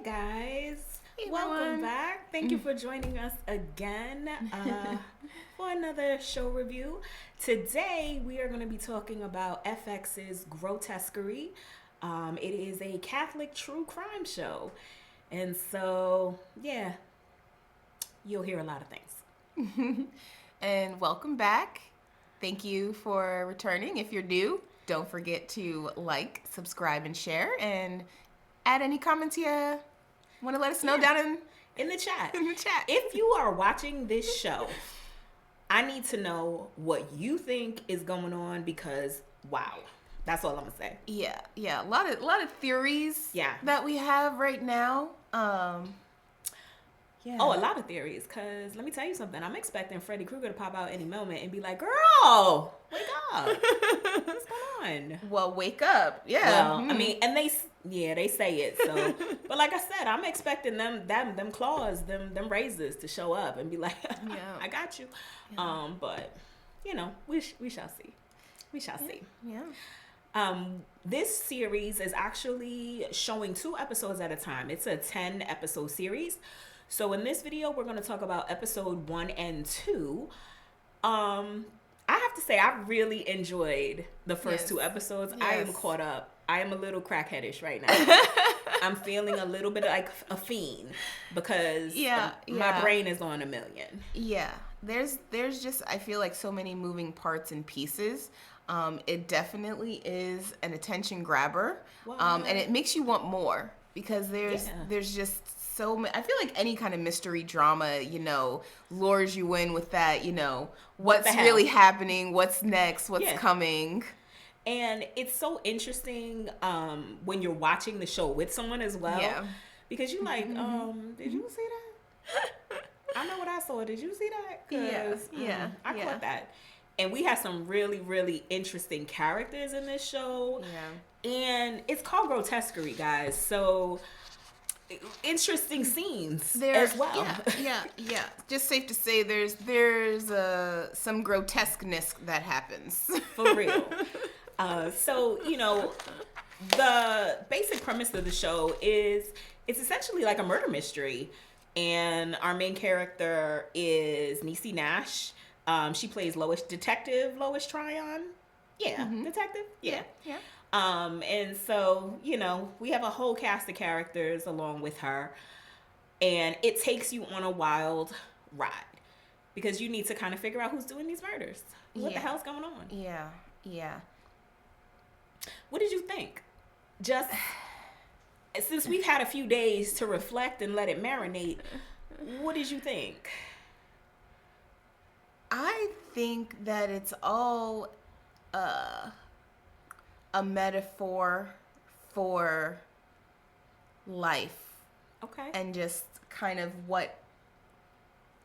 guys. Hey, Welcome everyone. back. Thank you for joining us again for another show review. Today we are going to be talking about FX's Grotesquerie. It is a Catholic true crime show. And so, yeah, you'll hear a lot of things. And welcome back. Thank you for returning. If you're new, don't forget to like, subscribe, and share. And add any comments you want to let us know down In the chat. in the chat. If you are watching this show, I need to know what you think is going on because, wow. That's all I'm going to say. Yeah. A lot of theories Yeah. that we have right now. Yeah. Oh, a lot of theories. Because let me tell you something. I'm expecting Freddy Krueger to pop out any moment and be like, girl, wake up. What's going on? Well, wake up. Yeah. Well, I mean, and they say it. So, but like I said, I'm expecting them claws, them razors to show up and be like, Yeah. I got you. Yeah. But you know, we shall see. We shall see. Yeah. This series is actually showing 2 episodes at a time. It's a 10 episode series. So in this video, we're going to talk about episode 1 and 2. I have to say, I really enjoyed the first 2 episodes. I am caught up. I am a little crackheadish right now. I'm feeling a little bit like a fiend because my brain is on a million. Yeah. There's just, I feel like so many moving parts and pieces. It definitely is an attention grabber. And it makes you want more because there's just so many. I feel like any kind of mystery drama, lures you in with that, what's really happening, what's next, what's coming. And it's so interesting when you're watching the show with someone as well. Yeah. Because you're like, did you see that? I know what I saw. Did you see that? I caught that. And we have some really, really interesting characters in this show. Yeah. And it's called Grotesquerie, guys. So interesting scenes as well. Yeah. Just safe to say there's some grotesqueness that happens. For real. So, the basic premise of the show is it's essentially like a murder mystery. And our main character is Niecy Nash. She plays Detective Lois Tryon. Yeah, detective. Yeah. And so, we have a whole cast of characters along with her. And it takes you on a wild ride. Because you need to kind of figure out who's doing these murders. What the hell's going on? Yeah. What did you think? Just since we've had a few days to reflect and let it marinate, what did you think? I think that it's all a metaphor for life. Okay. And just kind of what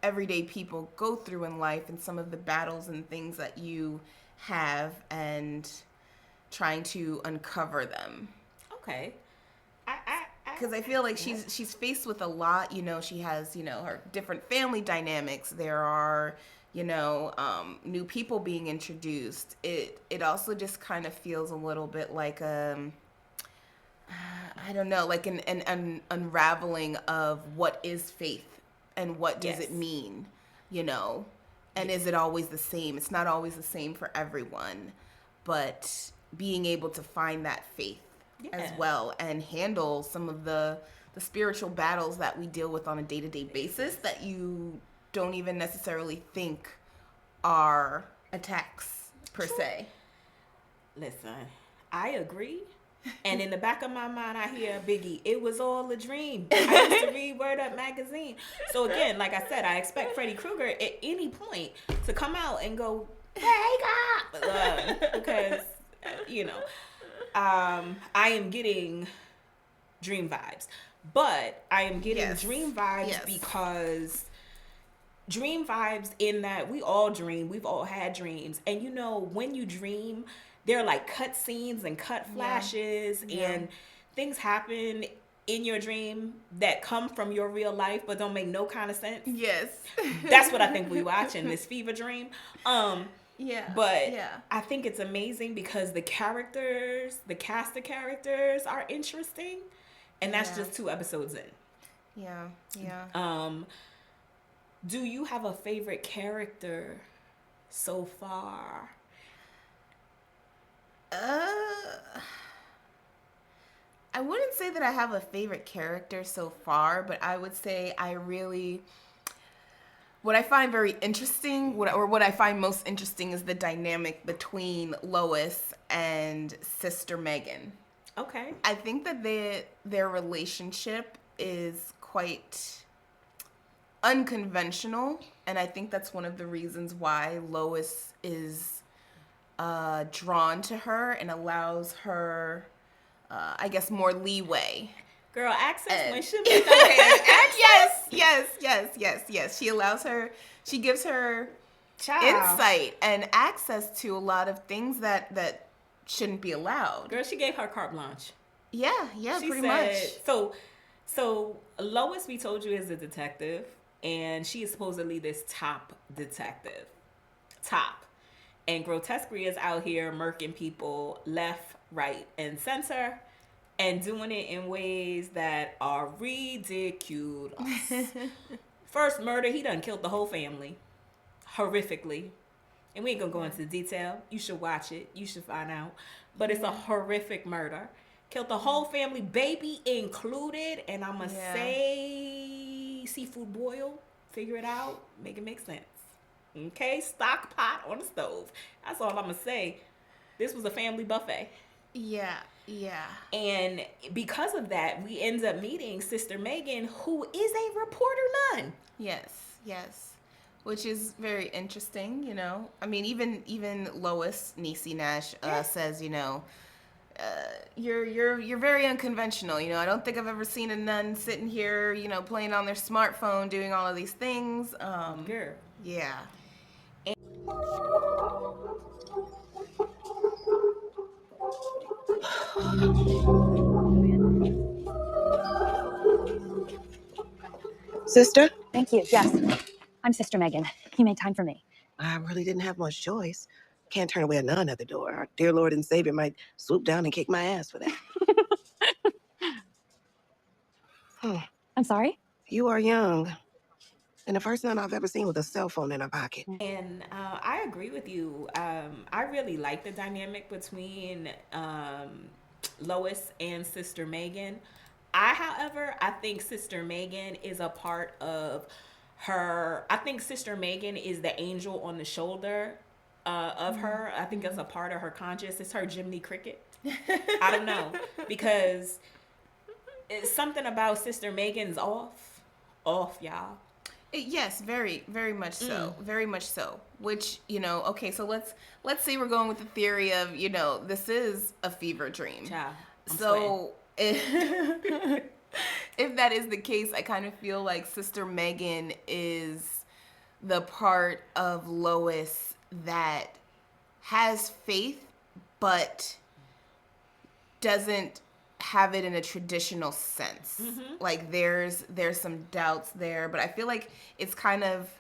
everyday people go through in life and some of the battles and things that you have and trying to uncover them. Okay. Because I feel like she's faced with a lot. She has, her different family dynamics. There are, new people being introduced. It also just kind of feels a little bit like I don't know, like an unraveling of what is faith and what does it mean, and is it always the same? It's not always the same for everyone, but being able to find that faith as well and handle some of the spiritual battles that we deal with on a day-to-day basis that you don't even necessarily think are attacks per se. Listen, I agree. And in the back of my mind, I hear Biggie, it was all a dream. I used to read Word Up magazine. So again, like I said, I expect Freddy Krueger at any point to come out and go, wake up! Because, I am getting dream vibes. But I am getting dream vibes because dream vibes in that we all dream. We've all had dreams. And when you dream, there are like cut scenes and cut flashes and things happen in your dream that come from your real life but don't make no kind of sense. Yes. That's what I think we watch in this fever dream. But yeah. I think it's amazing because the cast of characters are interesting. And that's just 2 episodes in. Yeah. Do you have a favorite character so far? I wouldn't say that I have a favorite character so far, but I would say what I find very interesting, what I find most interesting is the dynamic between Lois and Sister Megan. Okay. I think that their relationship is quite unconventional, and I think that's one of the reasons why Lois is drawn to her and allows her, I guess, more leeway. Girl, access when she make her hair. Yes. She gives her Child. insight and access to a lot of things that shouldn't be allowed. Girl, she gave her carte blanche. Yeah, She pretty said, much. So Lois, we told you, is a detective, and she is supposedly this top detective. Top. And Grotesquerie is out here murking people left, right, and center, and doing it in ways that are ridiculous. First murder, he done killed the whole family. Horrifically. And we ain't gonna go into detail. You should watch it. You should find out. But it's a horrific murder. Killed the whole family, baby included. And I'ma say seafood boil. Figure it out. Make it make sense. Okay? Stock pot on the stove. That's all I'ma say. This was a family buffet. Yeah. And because of that, we end up meeting Sister Megan, who is a reporter nun. Yes. Which is very interesting, you know. I mean, even Lois, Niecy Nash, says, you know, you're very unconventional. You know, I don't think I've ever seen a nun sitting here, you know, playing on their smartphone, doing all of these things. Girl. Yeah. Sister? Thank you. Yes. I'm Sister Megan. You made time for me. I really didn't have much choice. Can't turn away a nun at the door. Our dear Lord and Savior might swoop down and kick my ass for that. I'm sorry? You are young. And the first nun I've ever seen with a cell phone in her pocket. And I agree with you. I really like the dynamic between Lois and Sister Megan. However, I think Sister Megan is a part of her. I think Sister Megan is the angel on the shoulder of her. I think that's a part of her conscience. It's her Jiminy Cricket. I don't know. Because it's something about Sister Megan's off, y'all. Yes, very, very much so. Very much so. Which, you know, okay, so let's say we're going with the theory of, you know, this is a fever dream. Child, so if that is the case, I kind of feel like Sister Megan is the part of Lois that has faith but doesn't have it in a traditional sense. Like there's some doubts there, but I feel like it's kind of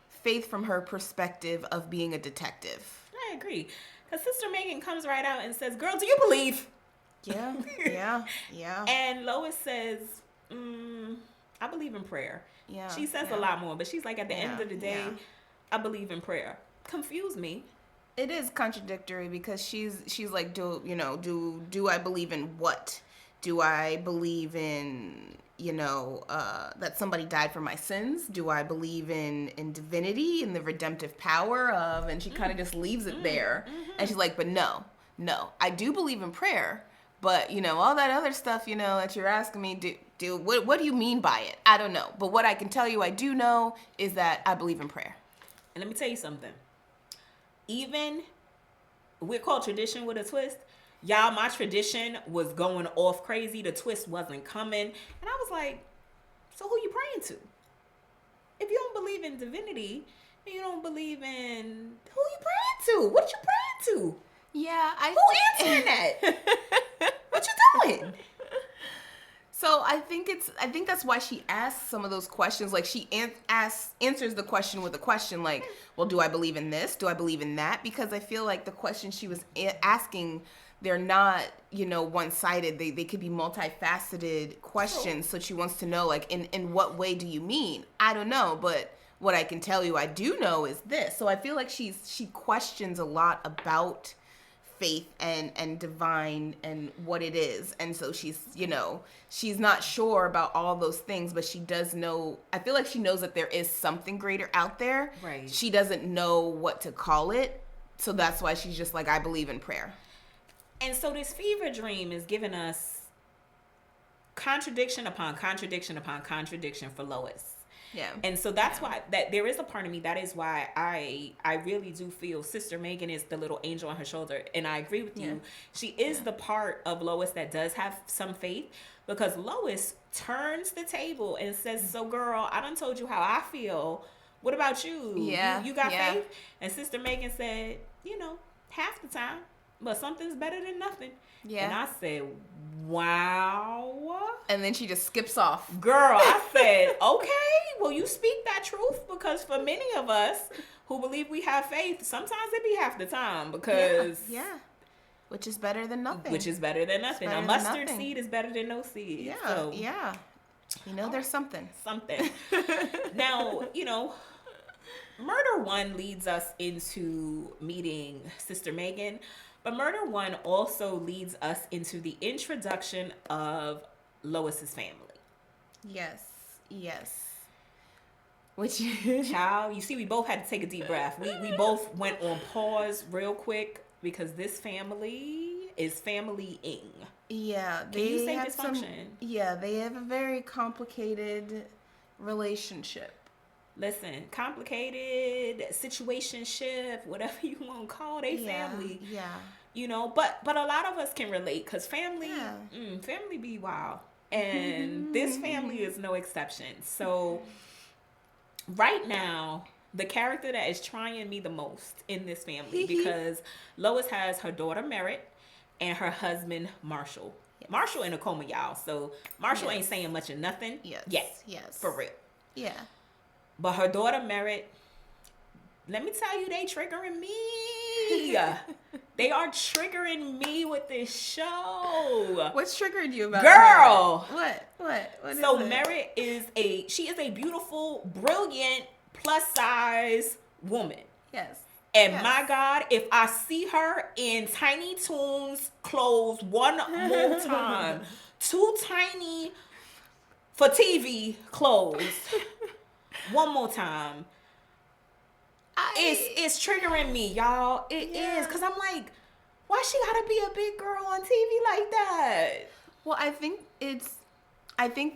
faith from her perspective of being a detective. I agree. Because Sister Megan comes right out and says, girl, do you believe? Yeah. And Lois says, I believe in prayer. Yeah. She says a lot more, but she's like, at the end of the day, I believe in prayer. Confuse me. It is contradictory because she's like, do I believe in what? Do I believe in, you know, that somebody died for my sins? Do I believe in divinity and the redemptive power of, and she kind of just leaves it there. And she's like, but no, I do believe in prayer, but, you know, all that other stuff, you know, that you're asking me, what do you mean by it? I don't know. But what I can tell you I do know is that I believe in prayer. And let me tell you something. Even, we're called tradition with a twist. Y'all, my tradition was going off crazy. The twist wasn't coming. And I was like, so who you praying to? If you don't believe in divinity, and you don't believe in, who you praying to? What you praying to? Yeah, Who answering that? What you doing? So I think that's why she asks some of those questions. Like she answers the question with a question like, well, do I believe in this? Do I believe in that? Because I feel like the question she was asking they're not, one-sided. They could be multifaceted questions. So she wants to know, like, in what way do you mean? I don't know, but what I can tell you I do know is this. So I feel like she questions a lot about faith and divine and what it is. And so she's not sure about all those things, but she does know. I feel like she knows that there is something greater out there. Right. She doesn't know what to call it. So that's why she's just like, I believe in prayer. And so this fever dream is giving us contradiction upon contradiction upon contradiction for Lois. Yeah. And so that's why that there is a part of me, that is why I really do feel Sister Megan is the little angel on her shoulder. And I agree with you. She is the part of Lois that does have some faith, because Lois turns the table and says, so girl, I done told you how I feel. What about you? Yeah. You got faith? And Sister Megan said, half the time, but something's better than nothing. Yeah. And I said, wow. And then she just skips off. Girl, I said, okay, well, you speak that truth, because for many of us who believe we have faith, sometimes it be half the time, because... Yeah. Which is better than nothing. A mustard seed is better than no seed. Yeah, so, yeah. There's something. Now, Murder 1 leads us into meeting Sister Megan, but Murder 1 also leads us into the introduction of Lois's family. Yes. Which, child, you see, we both had to take a deep breath. We both went on pause real quick, because this family is family-ing. Yeah. Can you say dysfunction? They have a very complicated relationship. Listen, complicated situationship, whatever you want to call it, family. Yeah. But a lot of us can relate, because family be wild. And this family is no exception. So right now, the character that is trying me the most in this family, because Lois has her daughter Merritt and her husband Marshall. Yes. Marshall in a coma, y'all. So Marshall ain't saying much of nothing yet. Yes. For real. Yeah. But her daughter Merritt, let me tell you, they triggering me. They are triggering me with this show. What's triggering you about Girl? Merritt? What so is it? Merritt is a beautiful, brilliant, plus size woman. Yes. And my God, if I see her in Tiny Toons clothes one more time, too tiny for TV clothes, one more time, it's triggering me, y'all. It is, because I'm like, why she gotta be a big girl on TV like that? Well, I think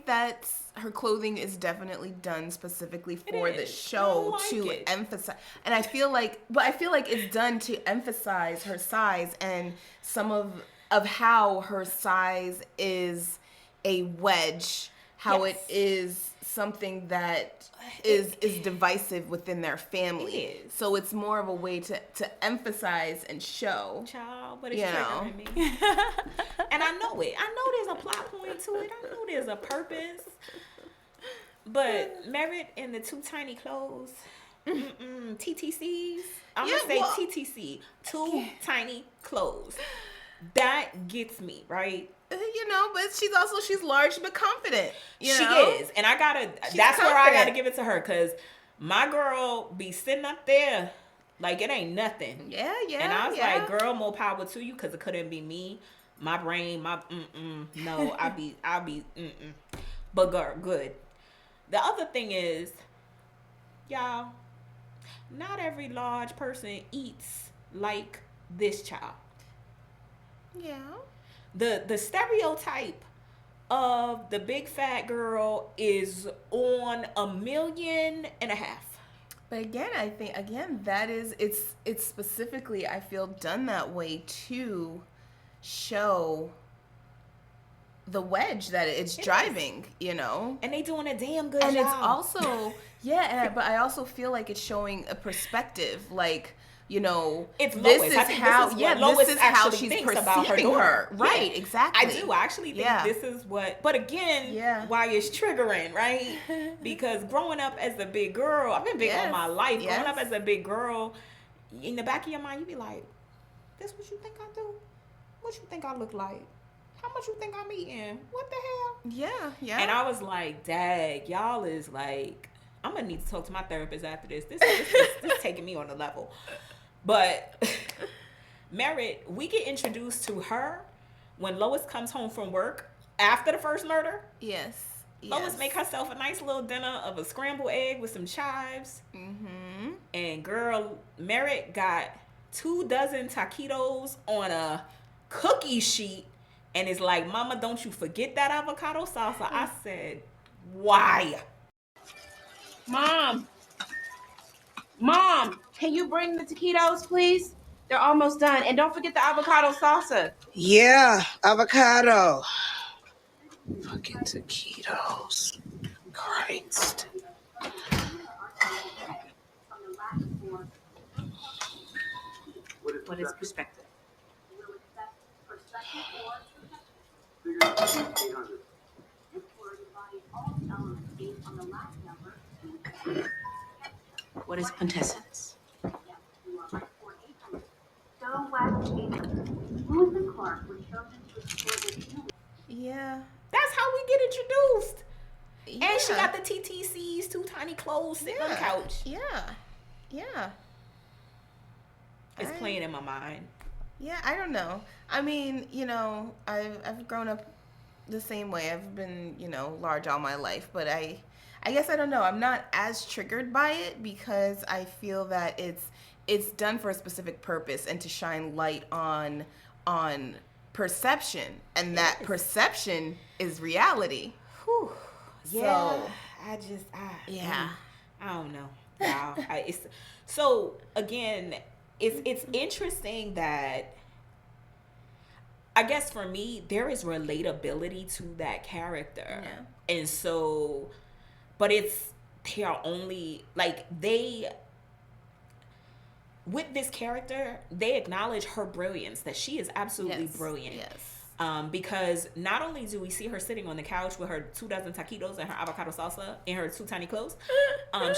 that's her clothing is definitely done specifically for the show to emphasize, and I feel like it's done to emphasize her size and some of how her size is a wedge, how it is something that is divisive within their family. So it's more of a way to emphasize and show. Child, but it's triggering me. And I know it. I know there's a plot point to it. I know there's a purpose. But Merritt in the too tiny clothes, TTCs. I'm going to say TTC, too tiny clothes. That gets me, right? But she's large but confident. She is. And that's where I gotta give it to her, because my girl be sitting up there like it ain't nothing. Yeah. And I was like, girl, more power to you, because it couldn't be me. My brain, no, I be But girl, good. The other thing is, y'all, not every large person eats like this child. Yeah. The stereotype of the big fat girl is on 1.5 million. But again, I think that is it's specifically, I feel, done that way to show the wedge that it's driving, And they doing a damn good and job. It's also but I also feel like it's showing a perspective, like, it's this Lois. is I think how this is what Lois this is how actually she's thinks perceiving about her daughter. her. Right, exactly. I do. I actually think this is what, but again, why it's triggering, right? Because growing up as a big girl, I've been big all my life. Growing up as a big girl, in the back of your mind, you be like, this what you think I do? what you think I look like? How much you think I'm eating? What the hell? Yeah. And I was like, dag, y'all is like, I'm gonna need to talk to my therapist after this. This is taking me on a level. But Merritt, we get introduced to her when Lois comes home from work after the first murder. Yes. Lois make herself a nice little dinner of a scrambled egg with some chives. Mm-hmm. And girl, Merritt got 24 taquitos on a cookie sheet and is like, Mama, don't you forget that avocado salsa. I said, why? Mom, can you bring the taquitos, please? They're almost done. And don't forget the avocado salsa. Yeah, avocado. Fucking taquitos. Christ. What is perspective? What is quintessence? Yeah. That's how we get introduced. Yeah. And she got the TTCs, two tiny clothes sitting on the couch. Yeah. It's playing in my mind. Yeah, I don't know. I mean, I've grown up the same way. I've been, large all my life, but I guess I don't know. I'm not as triggered by it because I feel that it's done for a specific purpose and to shine light on perception, and that perception is reality. Whew. Yeah. So I don't know. Wow. So again, it's interesting that I guess for me there is relatability to that character. Yeah. And so, but they are only like with this character, they acknowledge her brilliance, that she is absolutely brilliant. Yes. Because not only do we see her sitting on the couch with her 24 taquitos and her avocado salsa in her two tiny clothes,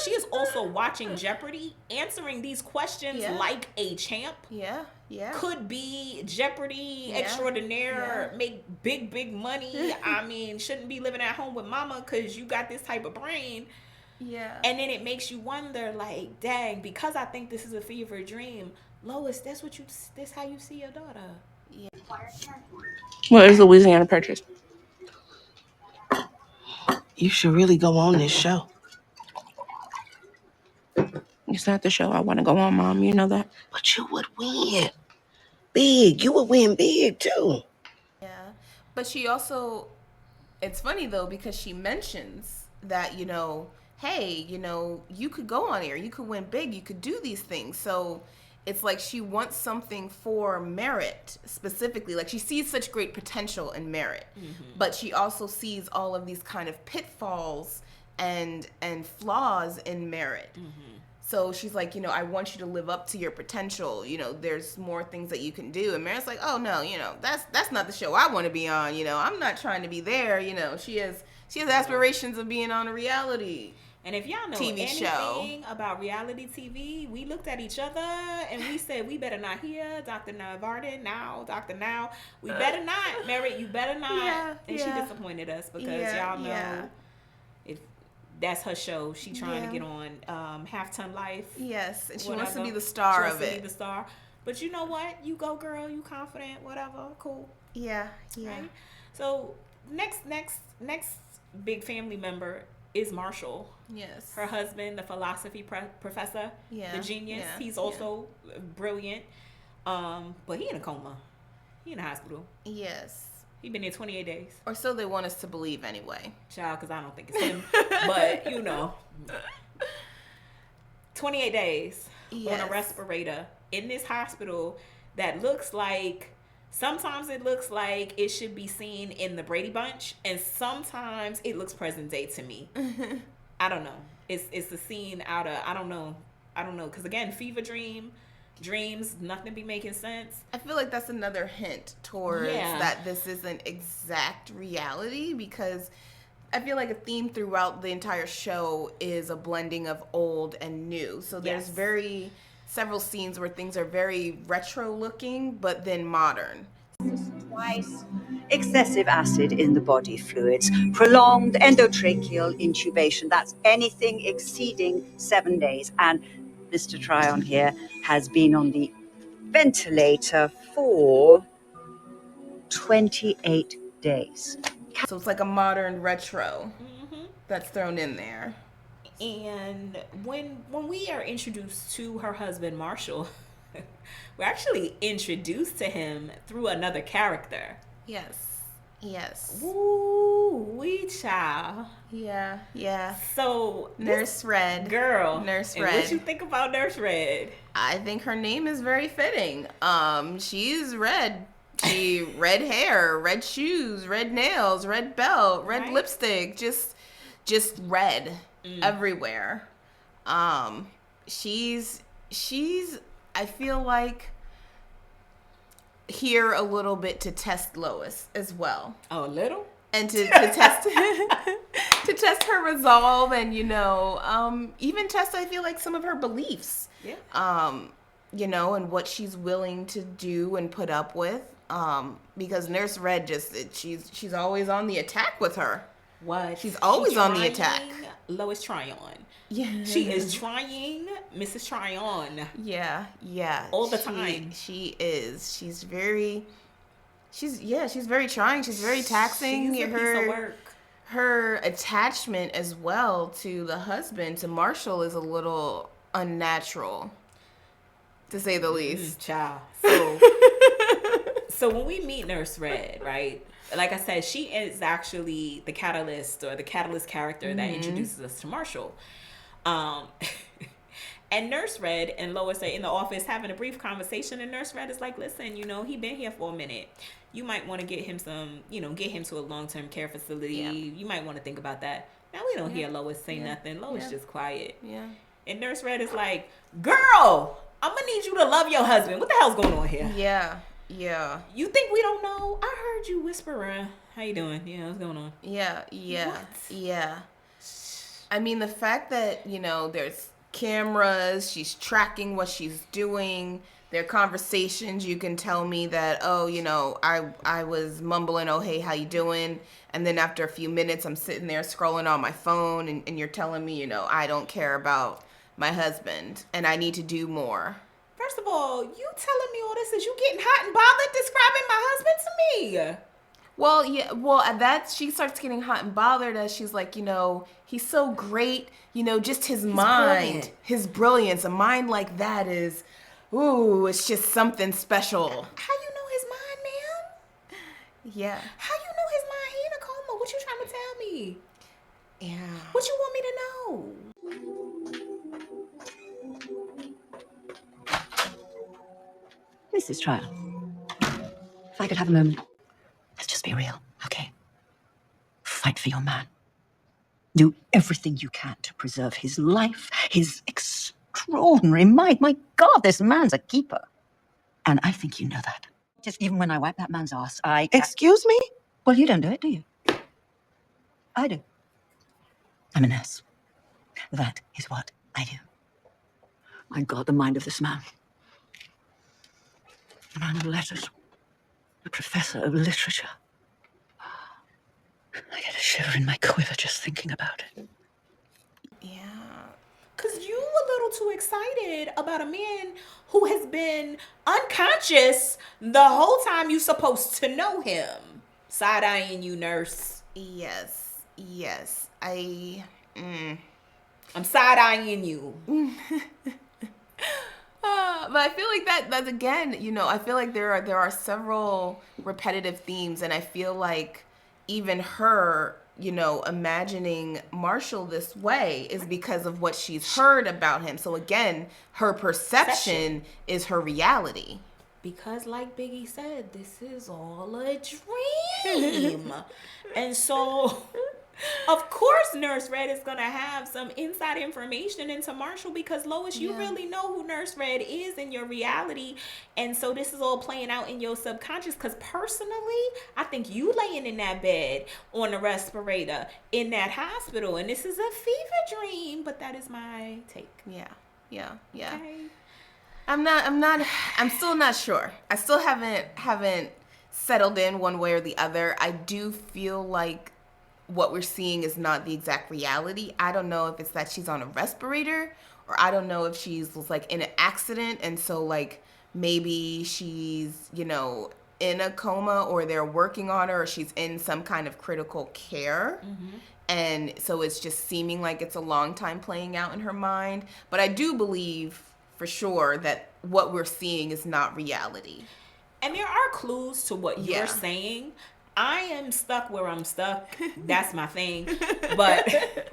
she is also watching Jeopardy, answering these questions like a champ. Yeah. Could be Jeopardy extraordinaire, make big money. I mean, shouldn't be living at home with mama because you got this type of brain. Yeah. And then it makes you wonder, like, dang, because I think this is a fever dream, Lois, this how you see your daughter. Yeah. What is Louisiana Purchase? You should really go on this show. It's not the show I want to go on, Mom. You know that. But you would win big. You would win big, too. Yeah. But she also, it's funny, though, because she mentions that, hey, you could go on here. You could win big. You could do these things. So it's like she wants something for Merritt specifically. Like she sees such great potential in Merritt, but she also sees all of these kind of pitfalls and flaws in Merritt. So she's like, I want you to live up to your potential. There's more things that you can do. And Merritt's like, oh no, that's not the show I want to be on. I'm not trying to be there. She has aspirations of being on a reality. And if y'all know anything about reality TV, we looked at each other and we said, we better not hear Dr. Navarden now, Dr. Now. We better not, Merritt, you better not. She disappointed us because y'all know if that's her show, she trying to get on Half-Ton Life. Yes, and she wants to be the star of it. Be the star. But you know what? You go, girl. You confident, whatever. Cool. Yeah. Right? So next big family member is Marshall. Yes. Her husband, the philosophy professor, the genius. Yeah. He's also brilliant. But he in a coma. He in the hospital. Yes. He been there 28 days. Or so they want us to believe anyway. Child, because I don't think it's him. But, 28 days on a respirator in this hospital that looks like, sometimes it looks like it should be seen in the Brady Bunch, and sometimes it looks present day to me. I don't know. It's the scene out of, I don't know, because again, fever dreams, nothing be making sense. I feel like that's another hint towards that this isn't exact reality, because I feel like a theme throughout the entire show is a blending of old and new. So there's several scenes where things are very retro looking, but then modern. twice, excessive acid in the body fluids, prolonged endotracheal intubation. That's anything exceeding 7 days. And Mr. Tryon here has been on the ventilator for 28 days. So it's like a modern retro that's thrown in there. And when we are introduced to her husband Marshall, we're actually introduced to him through another character. Yes. Ooh, wee child. Yeah. So Nurse Red. Girl. Nurse and Red. What you think about Nurse Red? I think her name is very fitting. She's red. She red hair, red shoes, red nails, red belt, red lipstick, just red everywhere. She's I feel like here a little bit to test Lois as well. Oh, a little? And to test to test her resolve and even test I feel like some of her beliefs. Yeah. And what she's willing to do and put up with. Because Nurse Red she's always on the attack with her. What? She's always on the attack. Lois Tryon. Yeah. She is trying Mrs. Tryon. Yeah. All the time. She is. She's very trying. She's very taxing. She's a piece of work. Her attachment as well to the husband, to Marshall, is a little unnatural, to say the least. Child. So when we meet Nurse Red, right? Like I said, she is actually the catalyst or the catalyst character that introduces us to Marshall. And Nurse Red and Lois are in the office having a brief conversation, and Nurse Red is like, listen, he been here for a minute. You might want to get him get him to a long-term care facility. Yeah. You might want to think about that. Now we don't hear Lois say nothing. Lois just quiet. Yeah. And Nurse Red is like, girl, I'm going to need you to love your husband. What the hell's going on here? Yeah. You think we don't know? I heard you whispering. How you doing? Yeah, what's going on? Yeah. What? Yeah. I mean, the fact that, there's cameras, she's tracking what she's doing, their conversations, you can tell me that, I was mumbling, oh, hey, how you doing? And then after a few minutes, I'm sitting there scrolling on my phone, and you're telling me, I don't care about my husband, and I need to do more. First of all, you telling me all this is you getting hot and bothered describing my husband to me. Well, yeah, that she starts getting hot and bothered as she's like, he's so great, just his mind, brilliant. His brilliance, a mind like that is, it's just something special. How you know his mind, ma'am? Yeah. How you know his mind? He in a coma. What you trying to tell me? Yeah. What you want me to know? Mrs. Tryon, if I could have a moment. Let's just be real, okay? Fight for your man. Do everything you can to preserve his life, his extraordinary mind. My God, this man's a keeper. And I think you know that. Just even when I wipe that man's ass, I... Excuse me? Well, you don't do it, do you? I do. I'm a nurse. That is what I do. My God, the mind of this man. A man of letters. A professor of literature. I get a shiver in my quiver just thinking about it. Yeah. Because you a little too excited about a man who has been unconscious the whole time you supposed to know him. Side-eyeing you, nurse. Yes. I'm side-eyeing you. But I feel like that's again, I feel like there are several repetitive themes, and I feel like even her, imagining Marshall this way is because of what she's heard about him. So again, her perception is her reality. Because like Biggie said, this is all a dream. And so, of course, Nurse Red is going to have some inside information into Marshall because, Lois, you really know who Nurse Red is in your reality. And so this is all playing out in your subconscious because personally, I think you laying in that bed on the respirator in that hospital. And this is a fever dream, but that is my take. Yeah. Okay. I'm still not sure. I still haven't settled in one way or the other. I do feel like what we're seeing is not the exact reality. I don't know if it's that she's on a respirator, or I don't know if she's like in an accident, and so like maybe she's, you know, in a coma, or they're working on her, or she's in some kind of critical care. And so it's just seeming like it's a long time playing out in her mind. But I do believe for sure that what we're seeing is not reality. And there are clues to what you're saying. I am stuck where I'm stuck. That's my thing. But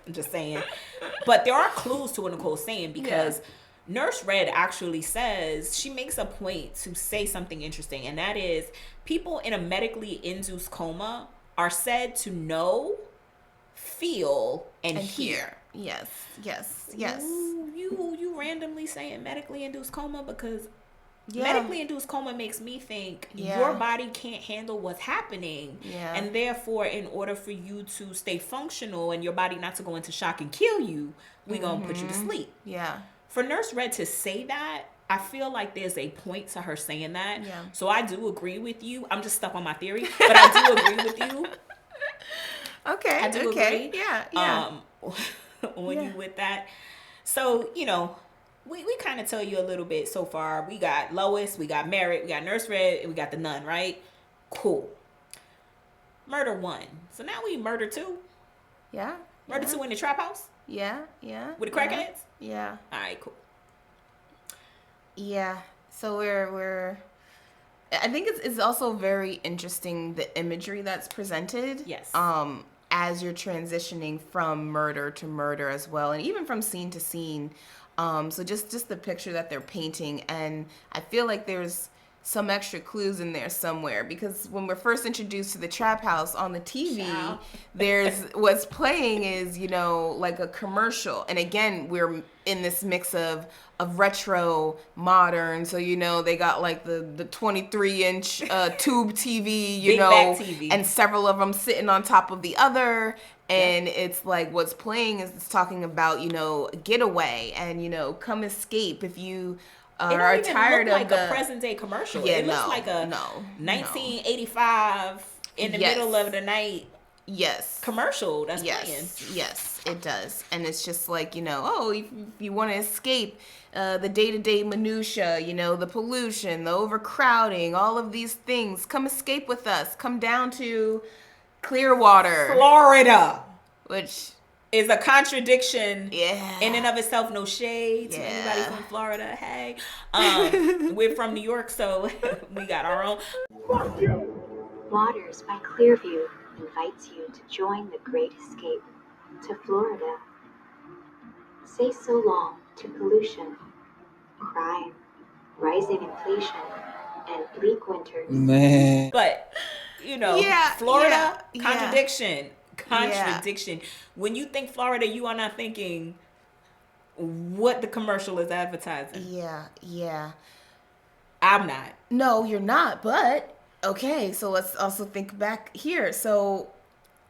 I'm just saying. But there are clues to what Nicole's saying, because Nurse Red actually says, she makes a point to say something interesting, and that is, people in a medically induced coma are said to know, feel, and hear. Yes. Ooh, you randomly saying medically induced coma, because medically induced coma makes me think your body can't handle what's happening, and therefore, in order for you to stay functional and your body not to go into shock and kill you, we gonna put you to sleep. For Nurse Red to say that, I feel like there's a point to her saying that. So I do agree with you. I'm just stuck on my theory, but I do agree with you. Okay. I do agree. Yeah. On you with that. So, you know, we kind of tell you a little bit so far. We got Lois, we got Merritt, we got Nurse Red, and we got the nun, right? Cool. Murder 1. So now we murder 2. Yeah. Murder 2 in the trap house? Yeah. With the crackheads? Yeah. All right, cool. Yeah. So we're I think it's also very interesting, the imagery that's presented. Yes. As you're transitioning from murder to murder as well, and even from scene to scene. So just the picture that they're painting, and I feel like there's some extra clues in there somewhere, because when we're first introduced to the trap house on the TV, there's what's playing is, you know, like a commercial. And again, we're in this mix of retro, modern. So, you know, they got like the 23-inch tube TV, you know, TV. And several of them sitting on top of the other. And it's like what's playing is it's talking about, you know, getaway and, you know, come escape if you are tired of like a present day commercial. It looks like a 1985 in the middle of the night commercial that's playing. Yes, it does. And it's just like, you know, oh, if you want to escape the day-to-day minutia, you know, the pollution, the overcrowding, all of these things, come escape with us. Come down to Clearwater, Florida, which is a contradiction in and of itself. No shade to anybody from Florida. Hey, we're from New York, so we got our own. Waters by Clearview invites you to join the Great Escape to Florida. Say so long to pollution, crime, rising inflation, and bleak winters. Man. But, you know, Florida, contradiction. When you think Florida, you are not thinking what the commercial is advertising. I'm not. No, you're not. But okay, so let's also think back here. So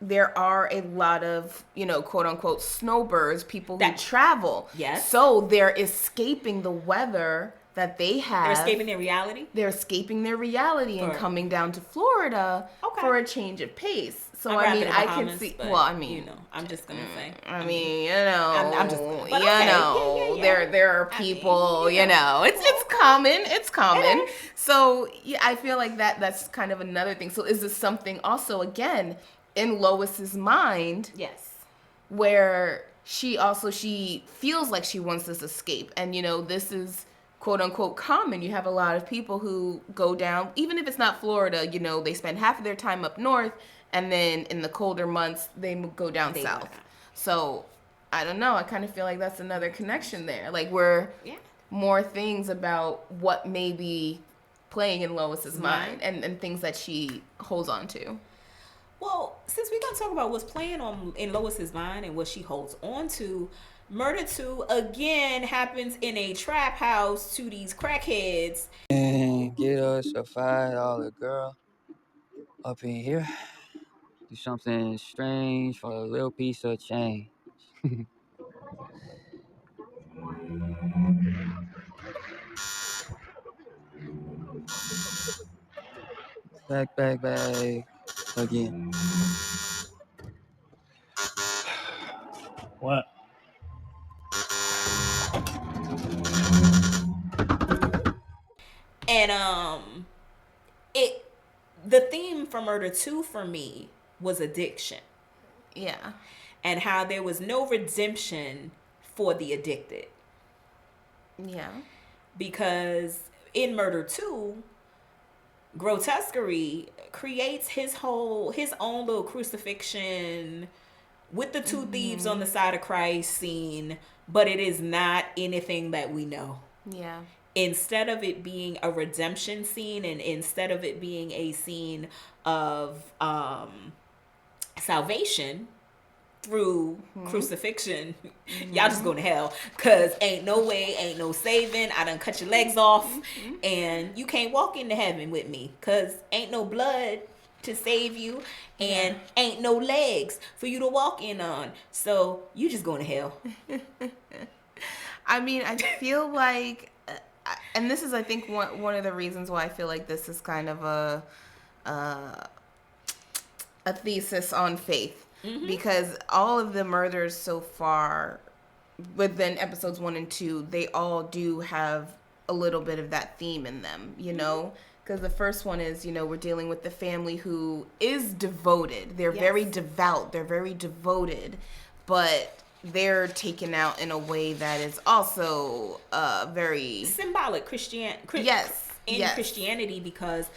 there are a lot of, you know, quote unquote snowbirds, people who travel. Yes. So they're escaping the weather that they have. They're escaping their reality? They're escaping their reality and coming down to Florida for a change of pace. So I mean, I can see. Well, I mean, you know, I'm just gonna say. I mean, you know, I'm just. You know, there are people. You know, it's common. It's common. So yeah, I feel like that's kind of another thing. So is this something also again in Lois's mind? Yes. Where she feels like she wants this escape, and you know, this is quote unquote common. You have a lot of people who go down, even if it's not Florida. You know, they spend half of their time up north. And then in the colder months, they go down south. So I don't know. I kind of feel like that's another connection there. Like more things about what may be playing in Lois's mind and things that she holds on to. Well, since we're going to talk about what's playing in Lois's mind and what she holds on to, Murder 2 again happens in a trap house to these crackheads. And get us a $5 girl up in here. Do something strange for a little piece of change. Back again. What? And the theme for Murder 2 for me was addiction. Yeah. And how there was no redemption for the addicted. Yeah. Because in Murder 2, Grotesquerie creates his own little crucifixion with the two thieves on the side of Christ scene, but it is not anything that we know. Yeah. Instead of it being a redemption scene, and instead of it being a scene of salvation through crucifixion, y'all just going to hell, because ain't no way, ain't no saving. I done cut your legs off, and you can't walk into heaven with me, because ain't no blood to save you, and ain't no legs for you to walk in on, so you just going to hell. I mean, I feel like, and this is, I think, one of the reasons why I feel like this is kind of a thesis on faith. Because all of the murders so far, within episodes 1 and 2, they all do have a little bit of that theme in them, you know? Because the first one is, you know, we're dealing with the family who is devoted. They're very devout. They're very devoted. But they're taken out in a way that is also very... symbolic Christianity, because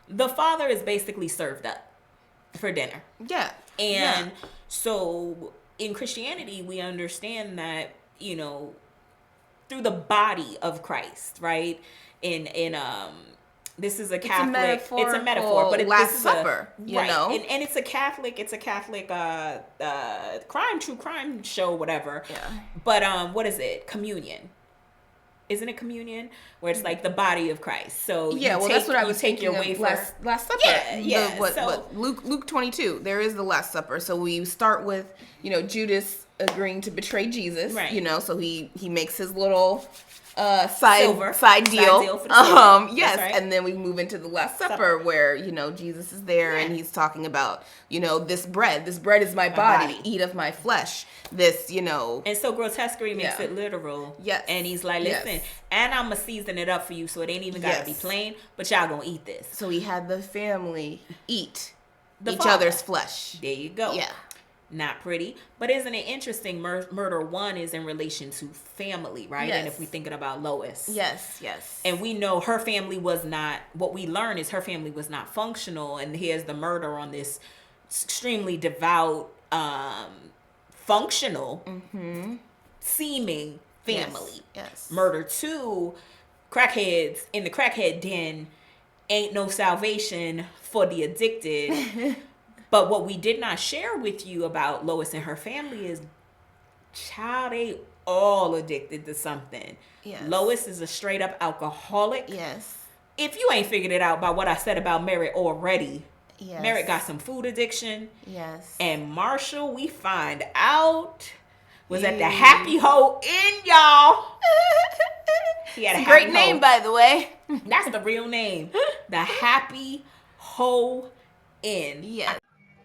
the father is basically served up for dinner. And so in Christianity, we understand that, you know, through the body of Christ, right? This is a Catholic, it's a metaphor, but Last Supper, you know? And it's a Catholic true crime show, whatever. Yeah. But what is it? Communion. Isn't it communion? Where it's like the body of Christ. So that's what I was thinking your wafer. Last Supper. What Luke 22. There is the Last Supper. So we start with, you know, Judas agreeing to betray Jesus. Right. You know, so he makes his little side deal. For the yes, right. And then we move into the Last Supper where, you know, Jesus is there and he's talking about, you know, this bread is my body. Eat of my flesh. This, you know. And so Grotesquerie makes it literal. Yes. And he's like, listen, and I'm going to season it up for you so it ain't even got to be plain, but y'all going to eat this. So he had the family eat each other's flesh. There you go. Yeah. Not pretty. But isn't it interesting? Murder 1 is in relation to family, right? Yes. And if we thinking about Lois. Yes. And we know her family was not, what we learn is her family was not functional. And here's the murder on this extremely devout, functional, seeming family. Yes. Murder 2, crackheads in the crackhead den, ain't no salvation for the addicted. But what we did not share with you about Lois and her family is, child, they all addicted to something. Yes. Lois is a straight up alcoholic. Yes. If you ain't figured it out by what I said about Merritt already, Merritt got some food addiction. Yes. And Marshall, we find out, was at the Happy Hoe Inn, y'all. He had a great name, by the way. That's the real name. The Happy Hoe Inn. Yes.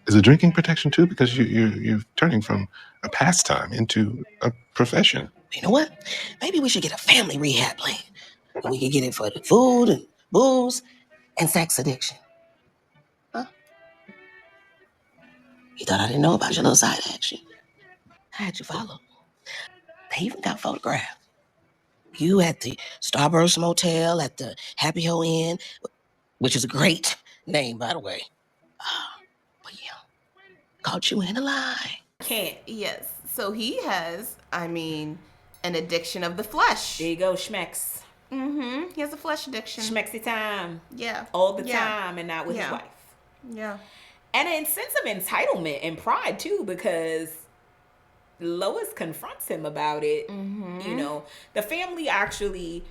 Is it drinking protection too? Because you're turning from a pastime into a profession. You know what? Maybe we should get a family rehab plan. We could get it for the food and booze and sex addiction. Huh? You thought I didn't know about your little side action? I had you followed. They even got photographed. You at the Starburst Motel, at the Happy Hoe Inn, which is a great name, by the way. But yeah, caught you in a lie. Yes. So he has, an addiction of the flesh. There you go, Schmecks. He has a flesh addiction. Schmecksy time. Yeah. All the time, and not with his wife. Yeah. And a sense of entitlement and pride too, because Lois confronts him about it. You know, the family actually,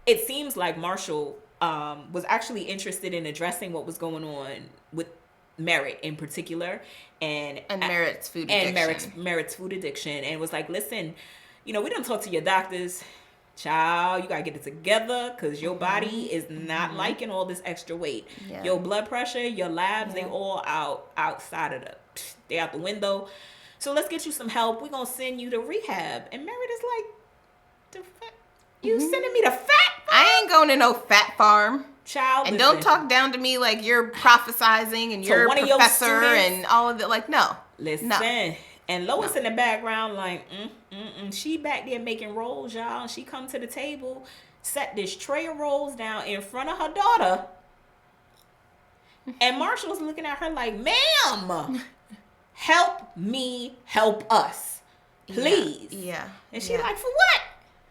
it seems like Marshall was actually interested in addressing what was going on with Merritt in particular, and Merritt's food addiction. Merritt's food addiction, and was like, listen, you know, we don't talk to your doctors. child, you gotta get it together because your body is not liking all this extra weight. Yeah. Your blood pressure, your labs, they all outside of they out the window. So let's get you some help. We're gonna send you to rehab. And Merritt is like, the fuck? You sending me to fat farm? I ain't going to no fat farm. Child, and listen. don't talk down to me like you're prophesizing and you're a professor and all of that. Like, no. Listen. No. And Lois in the background like, she back there making rolls, y'all. She come to the table, set this tray of rolls down in front of her daughter. And Marshall's looking at her like, ma'am, help me help us. Please. Yeah. And she like, for what?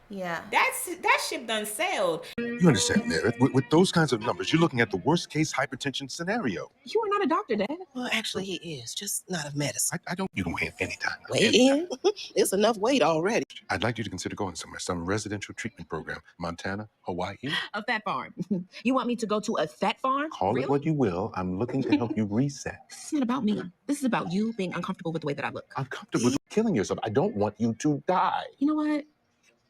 Yeah. That ship done sailed. You understand, Meredith? With those kinds of numbers, you're looking at the worst case hypertension scenario. You are not a doctor, Dad. Well, actually, he is, just not of medicine. I don't. You can weigh in anytime. Weigh in? It's enough weight already. I'd like you to consider going somewhere, some residential treatment program, Montana, Hawaii. A fat farm. You want me to go to a fat farm? Call it what you will. I'm looking to help you reset. This is not about me. This is about you being uncomfortable with the way that I look. Uncomfortable with killing yourself. I don't want you to die. You know what?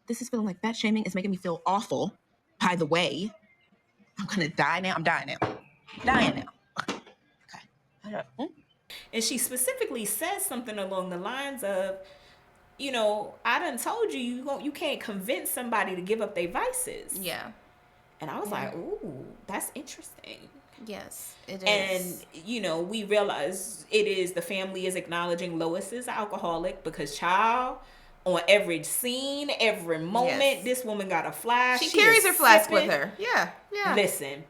This is feeling like fat shaming. It's making me feel awful. By the way, I'm gonna die now. I'm dying now. Dying now. Okay. And she specifically says something along the lines of, I done told you can't convince somebody to give up their vices. Yeah. And I was like, ooh, that's interesting. Yes, it is. And, we realize the family is acknowledging Lois is an alcoholic because, child, on every scene, every moment, this woman got a flask. She carries her flask with her. Yeah. Listen,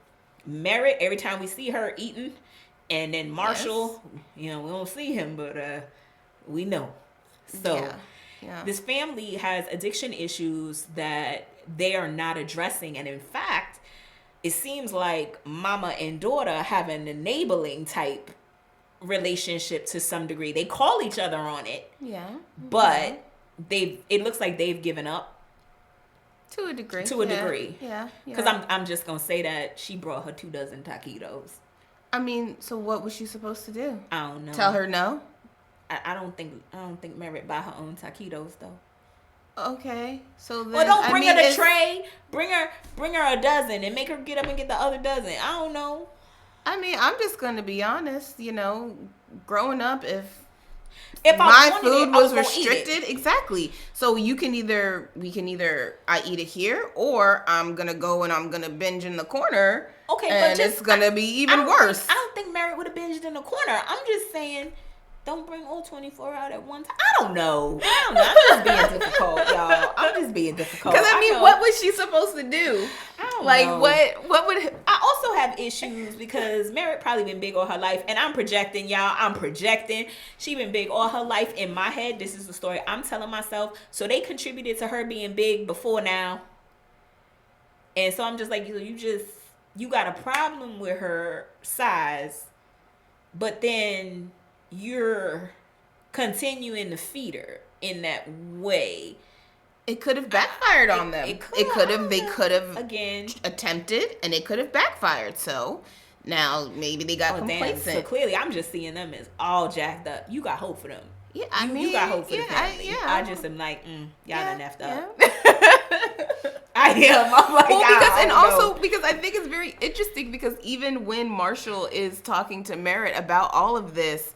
Merritt, every time we see her eating, and then Marshall, we don't see him, but we know. So this family has addiction issues that they are not addressing. And in fact, it seems like mama and daughter have an enabling type relationship to some degree. They call each other on it. Yeah. But it looks like they've given up. To a degree. Yeah. Because I'm just going to say that she brought her 24 taquitos. I mean, so what was she supposed to do? I don't know. Tell her no? I don't think Merritt buy her own taquitos though. Okay, so then. Well, don't bring her the tray. Bring her a dozen and make her get up and get the other dozen. I don't know. I mean, I'm just gonna be honest. Growing up, if my food was restricted, exactly. So we can either I eat it here, or I'm gonna go and I'm gonna binge in the corner. Okay, and it's gonna be even worse. I don't think Merritt would have binged in the corner. I'm just saying, don't bring all 24 out at one time. I don't know. I'm just being difficult, y'all. I'm just being difficult. Because what was she supposed to do? I don't know. What would? I also have issues because Merritt probably been big all her life, and I'm projecting, y'all. I'm projecting. She been big all her life. In my head, this is the story I'm telling myself. So they contributed to her being big before now, and so I'm just like, you got a problem with her size, but then you're continuing to feed her in that way. It could have backfired on them. They could have again attempted, and it could have backfired. So now maybe they got complacent. Damn. So clearly, I'm just seeing them as all jacked up. You got hope for them. Yeah, I mean, you got hope for the family. I just am like, y'all done effed up. I am. I'm like, because I think it's very interesting because even when Marshall is talking to Merritt about all of this,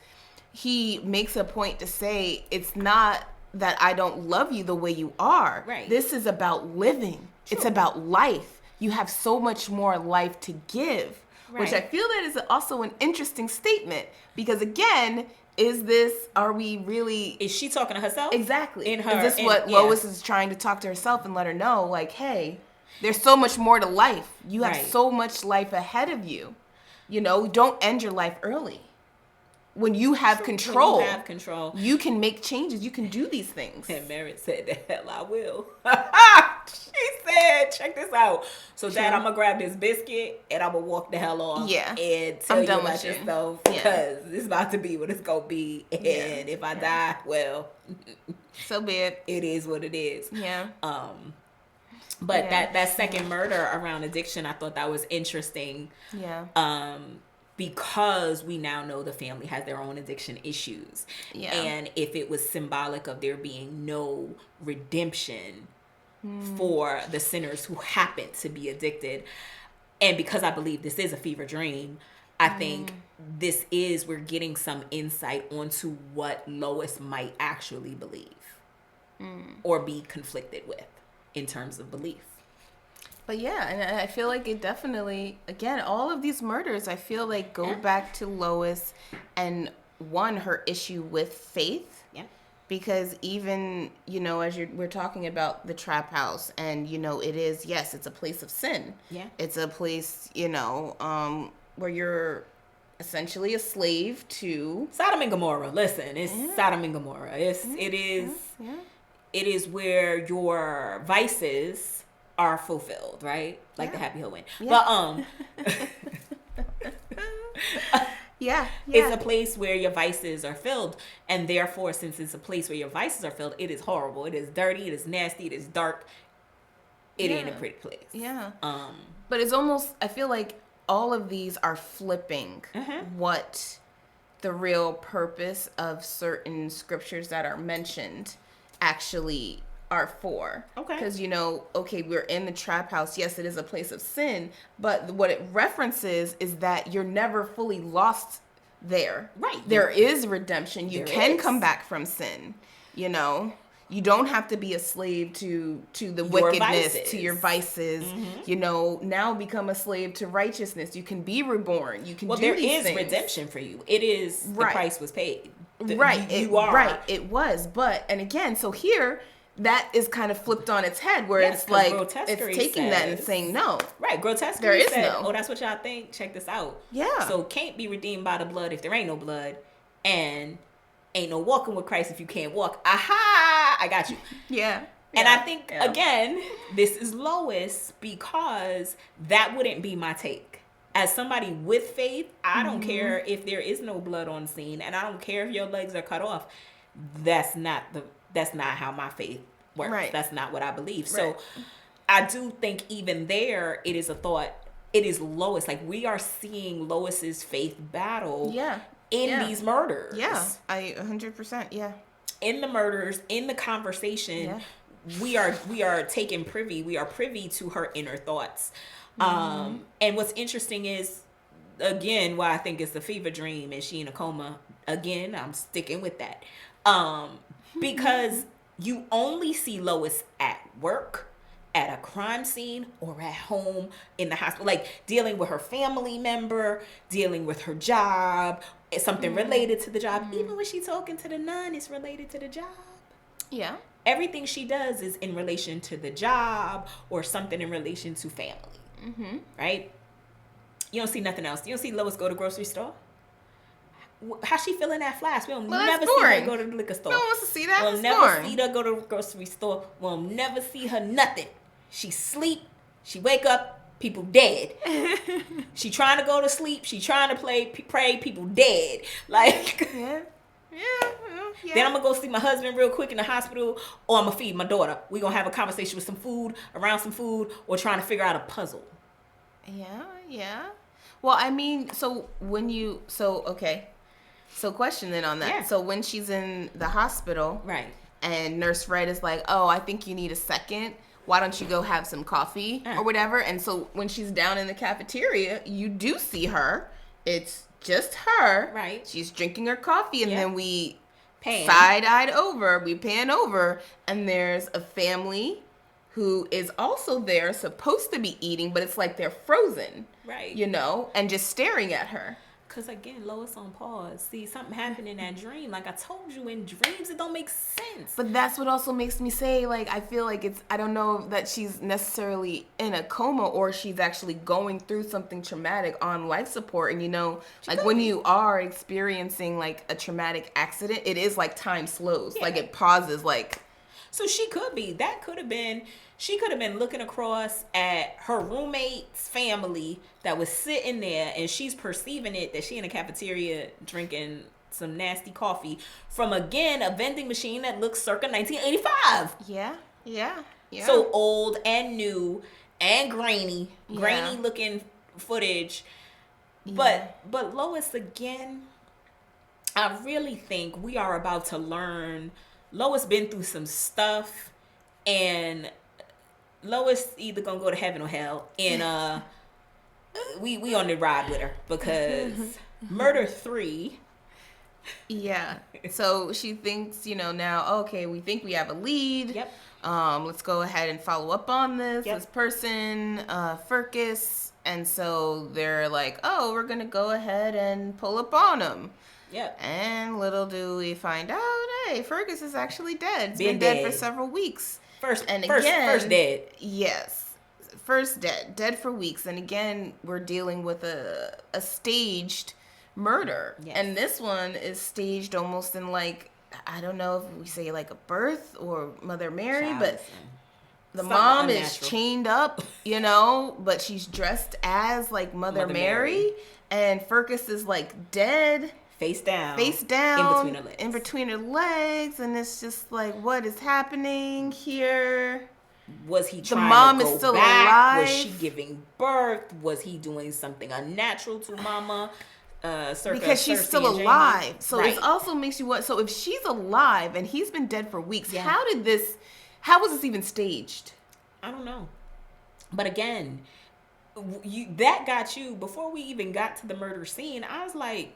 he makes a point to say it's not that I don't love you the way you are. Right. This is about living. True. It's about life. You have so much more life to give, which I feel that is also an interesting statement because again, are we really... Is she talking to herself? Exactly. Is this what Lois is trying to talk to herself and let her know, like, hey, there's so much more to life. You have so much life ahead of you. Don't end your life early. When you have control, you can make changes. You can do these things. And Merritt said, the hell I will. She said, check this out. So, Dad, I'm going to grab this biscuit and I'm going to walk the hell off. Yeah. And tell you about yourself because it's about to be what it's going to be. And if I die, well. So be it. It is what it is. Yeah. But that second murder around addiction, I thought that was interesting. Yeah. Because we now know the family has their own addiction issues. Yeah. And if it was symbolic of there being no redemption for the sinners who happen to be addicted. And because I believe this is a fever dream, I think we're getting some insight onto what Lois might actually believe or be conflicted with in terms of belief. But yeah, and I feel like it definitely, again, all of these murders, I feel like go back to Lois and her issue with faith. Yeah. Because even, as we're talking about the trap house, and, it is, yes, it's a place of sin. Yeah. It's a place, where you're essentially a slave to Sodom and Gomorrah. Listen, it's Sodom and Gomorrah. It is where your vices are fulfilled, right? Like the Happy Hill win. Yeah. But yeah. It's a place where your vices are filled, and therefore, since it's a place where your vices are filled, it is horrible. It is dirty. It is nasty. It is dark. It ain't a pretty place. Yeah. But it's almost, I feel like all of these are flipping what the real purpose of certain scriptures that are mentioned actually are for. Okay. Because, we're in the trap house. Yes, it is a place of sin, but what it references is that you're never fully lost there. Right. There is redemption. You can come back from sin, You don't have to be a slave to the wickedness, to your vices. Now become a slave to righteousness. You can be reborn. You can do these things. There is redemption for you. It is, the price was paid. You are. Right, it was. But, and again, so here, that is kind of flipped on its head, where it's like, it's taking that and saying no. Right, Grotesquerie there is said, no. oh, that's what y'all think? Check this out. Yeah. So can't be redeemed by the blood if there ain't no blood, and ain't no walking with Christ if you can't walk. Aha! I got you. Yeah. And I think, again, this is Lois, because that wouldn't be my take. As somebody with faith, I don't care if there is no blood on scene, and I don't care if your legs are cut off. That's not how my faith works. Right. That's not what I believe. Right. So I do think even there, it is a thought. It is Lois. Like, we are seeing Lois's faith battle in these murders. Yeah, 100%. Yeah. In the murders, in the conversation, we are taking privy. We are privy to her inner thoughts. And what's interesting is, again, why I think it's a fever dream and she in a coma. Again, I'm sticking with that. Because you only see Lois at work, at a crime scene, or at home in the hospital, like dealing with her family member, dealing with her job, something related to the job. Even when she's talking to the nun, it's related to the job. Yeah. Everything she does is in relation to the job or something in relation to family. Right? You don't see nothing else. You don't see Lois go to the grocery store. How she filling that flask? We'll never see her go to the liquor store. No one wants to see that. We'll never see her go to the grocery store. We'll never see her nothing. She sleep. She wake up. People dead. She trying to go to sleep. She trying to pray. People dead. Like, yeah. Then I'm gonna go see my husband real quick in the hospital, or I'm gonna feed my daughter. We gonna have a conversation with some food, around some food, or trying to figure out a puzzle. Yeah. Well, I mean, So question then on that. Yeah. So when she's in the hospital, right, and Nurse Fred is like, oh, I think you need a second. Why don't you go have some coffee or whatever? And so when she's down in the cafeteria, you do see her. It's just her. Right. She's drinking her coffee, and then we side-eyed over. We pan over, and there's a family who is also there, supposed to be eating, but it's like they're frozen. Right. And just staring at her. Because, again, Lois on pause. See, something happened in that dream. Like I told you, in dreams, it don't make sense. But that's what also makes me say, like, I feel like I don't know that she's necessarily in a coma, or she's actually going through something traumatic on life support. And, like when you are experiencing, like, a traumatic accident, it is like time slows. Like, it pauses, like. So she could be. That could have been. She could have been looking across at her roommate's family that was sitting there, and she's perceiving it that she in a cafeteria drinking some nasty coffee from, again, a vending machine that looks circa 1985. Yeah. So old and new and grainy looking footage. But Lois, again, I really think we are about to learn. Lois been through some stuff, and Lois either gonna go to heaven or hell, and we on the ride with her because Murder 3. Yeah. So she thinks, now, okay, we think we have a lead. Yep. Let's go ahead and follow up on this. Yep. This person, Furcus. And so they're like, oh, we're going to go ahead and pull up on him. Yep. And little do we find out, hey, Furcus is actually dead. He's been dead dead for several weeks. First dead. Yes. First dead. Dead for weeks. And again, we're dealing with a staged murder. Yes. And this one is staged almost in like, I don't know if we say like a birth or Mother Mary, but the mom is chained up, but she's dressed as like Mother Mary. And Furcus is like dead. Face down. In between her legs. And it's just like, what is happening here? Was he trying the mom to go is still back? alive? Was she giving birth? Was he doing something unnatural to Mama? Because she's still alive. So it also makes you want. So if she's alive and he's been dead for weeks, how was this even staged? I don't know. But again, that got you before we even got to the murder scene. I was like,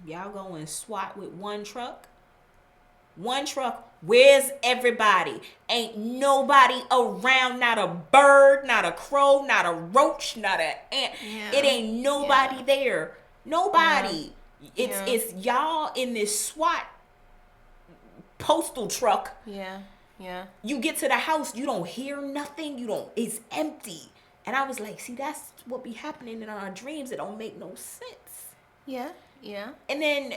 y'all going SWAT with one truck? One truck. Where's everybody? Ain't nobody around. Not a bird, not a crow, not a roach, not an ant. Yeah. It ain't nobody there. Nobody. Yeah. It's y'all in this SWAT postal truck. Yeah. Yeah. You get to the house, you don't hear nothing. It's empty. And I was like, see, that's what be happening in our dreams. It don't make no sense. Yeah. Yeah. And then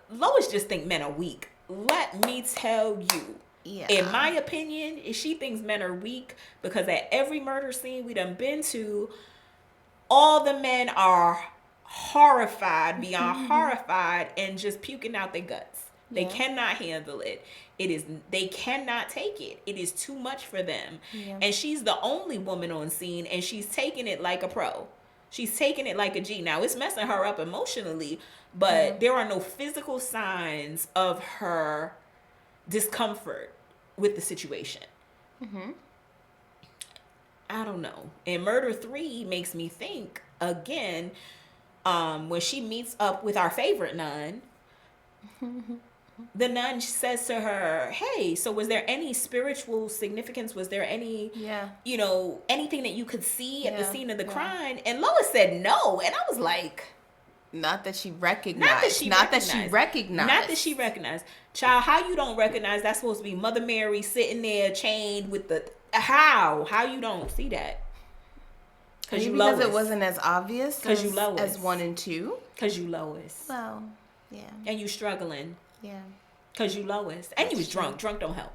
Lois just think men are weak. Let me tell you, in my opinion, she thinks men are weak because at every murder scene we done been to, all the men are horrified, beyond horrified, and just puking out their guts. They cannot handle it. They cannot take it. It is too much for them. Yeah. And she's the only woman on scene, and she's taking it like a pro. She's taking it like a G. Now, it's messing her up emotionally, but there are no physical signs of her discomfort with the situation. Mm-hmm. I don't know. And Murder 3 makes me think, again, when she meets up with our favorite nun, the nun says to her, hey, so was there any spiritual significance? Was there any, anything that you could see at the scene of the crime? And Lois said no. And I was like... Not that she recognized. Child, how you don't recognize that's supposed to be Mother Mary sitting there chained with the... How you don't see that? Because it wasn't as obvious as 1 and 2. Because you Lois. Well, yeah. And you struggling. Yeah. Because you Lois. And you was drunk. Drunk don't help.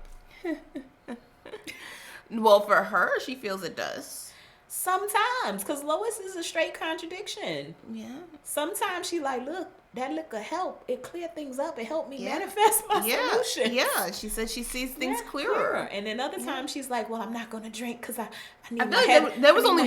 Well, for her, she feels it does. Sometimes. Because Lois is a straight contradiction. Yeah. Sometimes she like, look, that liquor help. It cleared things up. It helped me manifest my solution. Yeah. She said she sees things clearer. And then other times she's like, well, I'm not going to drink because I need my head. That was only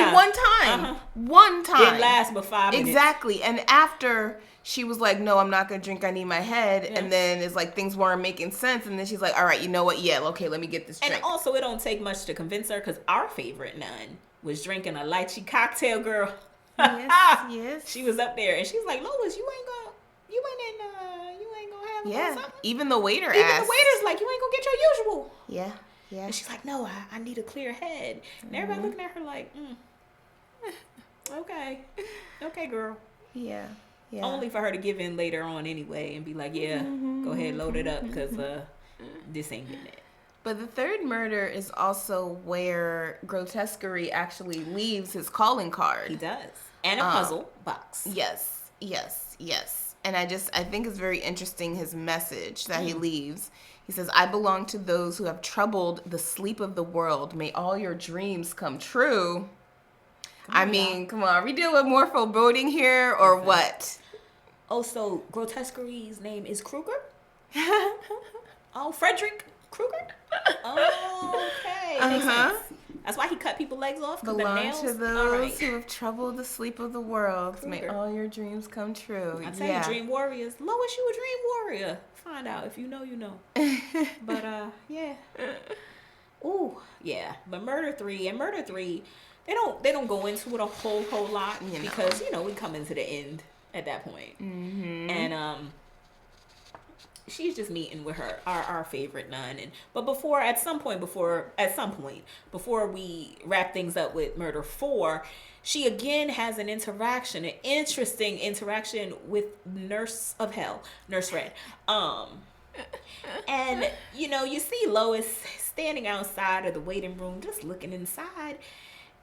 one time. One time. Didn't last but 5 minutes. Exactly. And after she was like, no, I'm not going to drink. I need my head. Yeah. And then it's like things weren't making sense. And then she's like, all right, you know what? Yeah, okay, let me get this drink. And also, it don't take much to convince her because our favorite nun was drinking a lychee cocktail, girl. Yes. She was up there and she's like, Lois, you ain't gonna have something? Even the waiter asked. Even the waiter's like, you ain't gonna get your usual. Yeah. And she's like, no, I need a clear head. And everybody looking at her like, okay, girl. Yeah. Only for her to give in later on anyway and be like, go ahead, load it up because this ain't getting it. But the third murder is also where Grotesquerie actually leaves his calling card. He does. And a puzzle box. Yes. And I think it's very interesting his message that he leaves. He says, I belong to those who have troubled the sleep of the world. May all your dreams come true. Come on. Are we dealing with more foreboding here or what? Oh, so Grotesquerie's name is Kruger? Oh, Frederick Kruger? Oh, okay. That's why he cut people's legs off. Because the Belong nails. to those who have troubled the sleep of the world. May all your dreams come true. I tell you, dream warriors. Lois, you a dream warrior. Find out. If you know, you know. But yeah. Ooh, yeah. But Murder 3, they don't go into it a whole lot, because we come into the end at that point. Mm-hmm. And she's just meeting with our favorite nun. But at some point before we wrap things up with Murder 4, she again has an interesting interaction with Nurse Red. And you see Lois standing outside of the waiting room, just looking inside,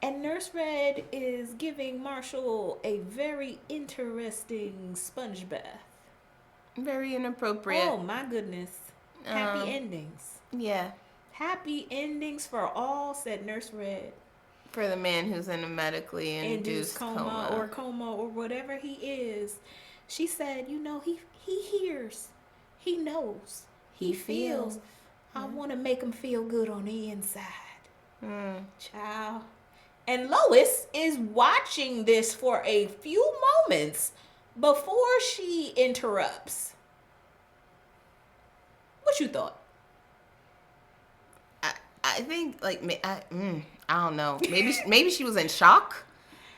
and Nurse Red is giving Marshall a very interesting sponge bath. Very inappropriate. Oh my goodness. Happy endings. Yeah. Happy endings for all, said Nurse Red. For the man who's in a medically induced coma or whatever he is. She said, he hears. He knows. He feels. I want to make him feel good on the inside. Child. And Lois is watching this for a few moments before she interrupts. What you thought? I think, I don't know. Maybe she was in shock.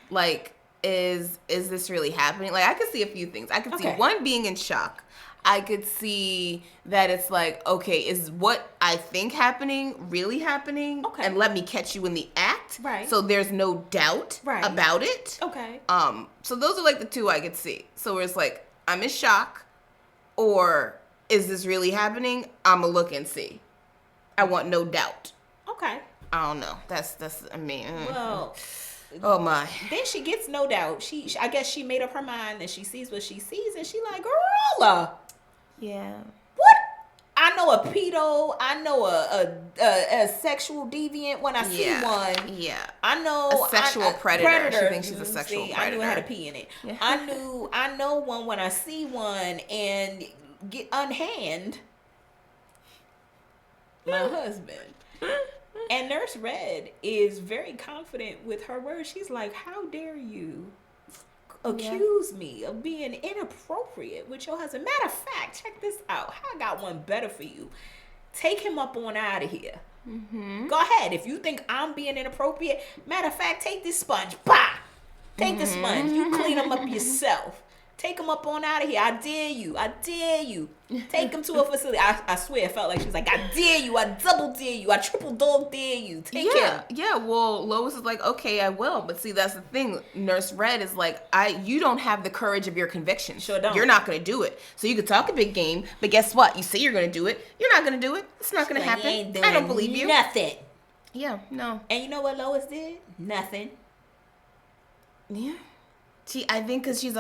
Like, is this really happening? Like, I could see a few things. I could see one, being in shock. I could see that it's like, okay, is what I think happening really happening? Okay. And let me catch you in the act. Right. So there's no doubt about it. Okay. So those are like the two I could see. So it's like, I'm in shock, or is this really happening? I'ma look and see. I want no doubt. Okay. I don't know. That's well, oh my. Then she gets no doubt. I guess she made up her mind, and she sees what she sees, and she like, Gorilla. Yeah. What? I know a pedo. I know a sexual deviant when I see one. Yeah. I know a sexual predator. She thinks she's a sexual predator. I knew it had a P in it. Yeah. I know one when I see one and get unhand my husband. And Nurse Red is very confident with her words. She's like, how dare you accuse me of being inappropriate with your husband? Matter of fact, check this out. I got one better for you. Take him up on out of here. Mm-hmm. Go ahead. If you think I'm being inappropriate, matter of fact, take this sponge. Bah! Take the sponge. You clean him up yourself. Take him up on out of here. I dare you. I dare you. Take him to a facility. I swear it felt like she was like, I dare you. I double dare you. I triple dog dare you. Take him. Yeah, well, Lois is like, okay, I will. But see, that's the thing. Nurse Red is like, you don't have the courage of your convictions. Sure don't. You're not going to do it. So you could talk a big game, but guess what? You say you're going to do it. You're not going to do it. It's not going to happen. I don't believe you. Nothing. Yeah, no. And you know what Lois did? Nothing. Yeah. I think she was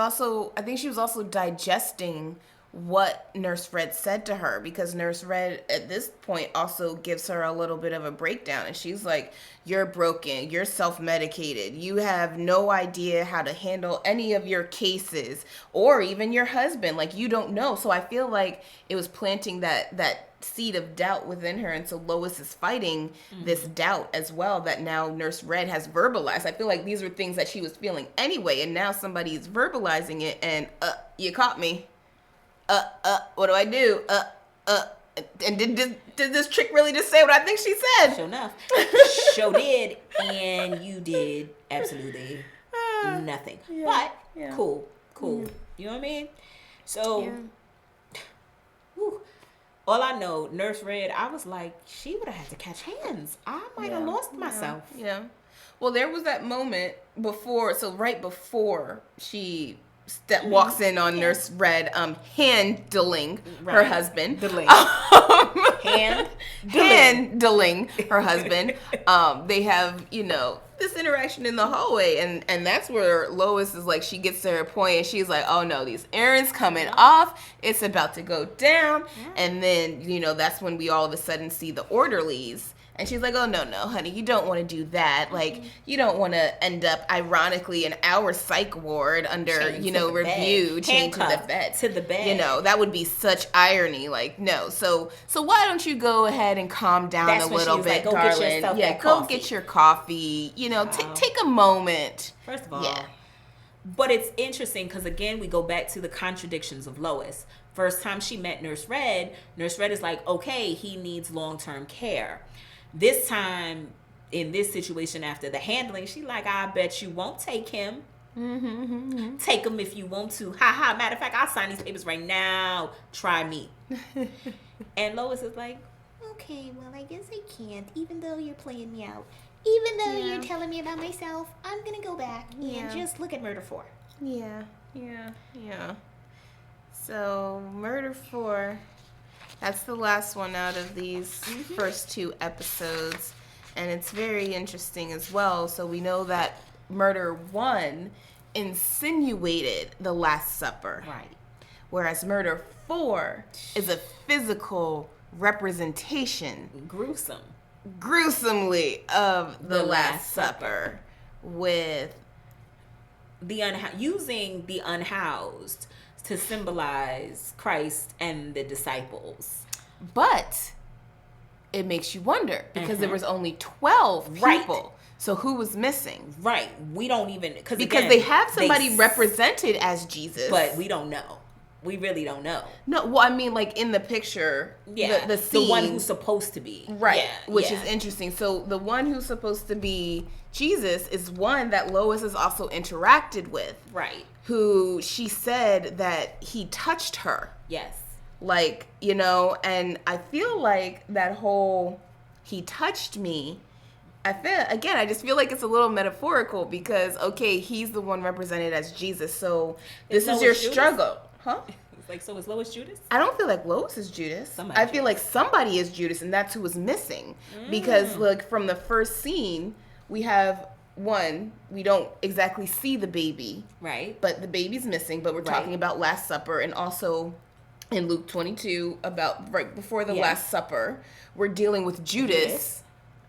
also digesting what Nurse Red said to her, because Nurse Red at this point also gives her a little bit of a breakdown, and she's like, you're broken, you're self-medicated, you have no idea how to handle any of your cases, or even your husband, like, you don't know. So I feel like it was planting that seed of doubt within her, and so Lois is fighting this doubt as well that now Nurse Red has verbalized. I feel like these were things that she was feeling anyway, and now somebody's verbalizing it, and you caught me. What do I do? And did this trick really just say what I think she said? Sure enough. Sure did, and you did absolutely nothing. Yeah, but cool. Yeah. You know what I mean? So all I know, Nurse Red, I was like, she would have had to catch hands. I might have lost myself. Yeah. Well, there was that moment right before she walks in on Nurse Red, handling her husband. Handling her husband. They have, this interaction in the hallway, and that's where Lois is like, she gets to her point, and she's like, oh no, these errands coming off, it's about to go down. And then, that's when we all of a sudden see the orderlies And she's like, oh, no, honey, you don't want to do that. Like, you don't want to end up, ironically, in our psych ward under, review, chained to the bed. To the bed. That would be such irony. Like, no. So why don't you go ahead and calm down a little bit, go darling? Get yourself that go coffee. Get your coffee. Take a moment. First of all. But it's interesting because, again, we go back to the contradictions of Lois. First time she met Nurse Red is like, okay, he needs long-term care. This time, in this situation after the handling, she like, I bet you won't take him. Mm-hmm. Take him if you want to. Ha. Matter of fact, I'll sign these papers right now. Try me. And Lois is like, okay, well, I guess I can't, even though you're playing me out. Even though you're telling me about myself, I'm going to go back and just look at Murder 4. Yeah. So, Murder 4, that's the last one out of these first 2 episodes. And it's very interesting as well. So, we know that Murder 1 insinuated the Last Supper. Right. Whereas Murder 4 is a physical representation. Gruesomely of the Last Supper, with using the unhoused to symbolize Christ and the disciples. But it makes you wonder because there was only 12 people. Right. So who was missing? Right. We don't even because they have somebody represented as Jesus, but we don't know. We really don't know. No, well, I mean, like in the picture, the scene, the one who's supposed to be, right? Which is interesting. So the one who's supposed to be Jesus is one that Lois has also interacted with, right? Who she said that he touched her. Yes. Like, and I feel like that whole he touched me. I just feel like it's a little metaphorical because okay, he's the one represented as Jesus, so this is your struggle. Huh? Like, so is Lois Judas? I don't feel like Lois is Judas. I feel like somebody is Judas, and that's who was missing. Because, like, from the first scene, we have one, we don't exactly see the baby. Right. But the baby's missing, but we're talking about Last Supper, and also in Luke 22, about right before the Last Supper, we're dealing with Judas.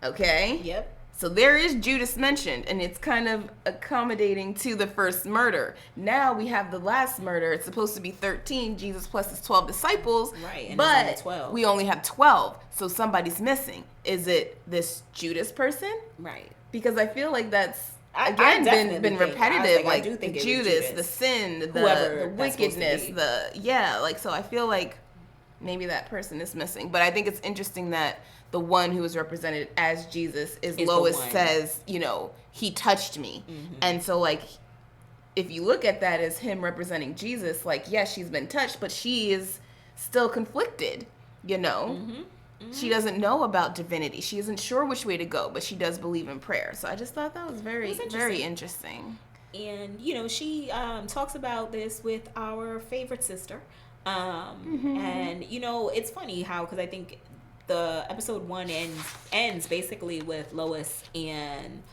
Okay? Yep. So there is Judas mentioned, and it's kind of accommodating to the first murder. Now we have the last murder. It's supposed to be 13, Jesus plus his 12 disciples. Right, and but it's only 12. We only have 12, so somebody's missing. Is it this Judas person? Right. Because I feel like that's, again, been repetitive. Like the Judas, the sin, the wickedness, so I feel like maybe that person is missing. But I think it's interesting that the one who is represented as Jesus is Lois says, he touched me. Mm-hmm. And so, like, if you look at that as him representing Jesus, like, yes, she's been touched, but she is still conflicted, Mm-hmm. Mm-hmm. She doesn't know about divinity. She isn't sure which way to go, but she does believe in prayer. So I just thought that was very interesting. And, she talks about this with our favorite sister. And, it's funny how, because I think the episode 1 ends basically with Lois and,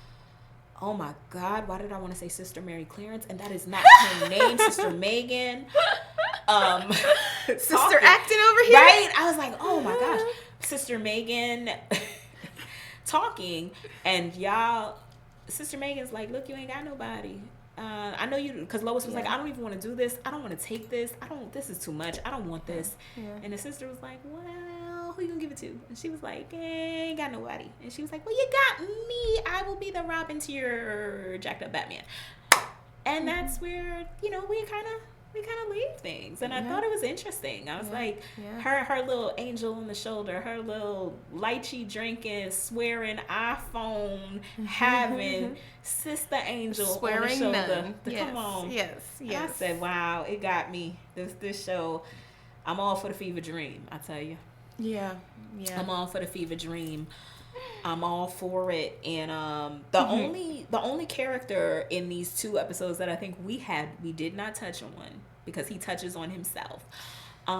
oh my God, why did I want to say Sister Mary Clarence? And that is not her name, Sister Megan. Sister acting over here. Right? I was like, oh my gosh. Sister Megan talking, and Sister Megan's like, look, you ain't got nobody. I know you, because Lois was like, I don't even want to do this. I don't want to take this. This is too much. I don't want this. Yeah. And the sister was like, well, who you gonna give it to? And she was like, ain't got nobody. And she was like, well, you got me. I will be the Robin to your jacked up Batman. And that's where, we kind of leave things. And I thought it was interesting. I was like, her little angel on the shoulder, her little lychee drinking, swearing, iPhone having sister angel swearing on the shoulder. Nun. Come on. Yes. And I said, wow, it got me. This show, I'm all for the fever dream, I tell you. Yeah. I'm all for the fever dream. I'm all for it. And the only character in these 2 episodes that I think we did not touch on, because he touches on himself. In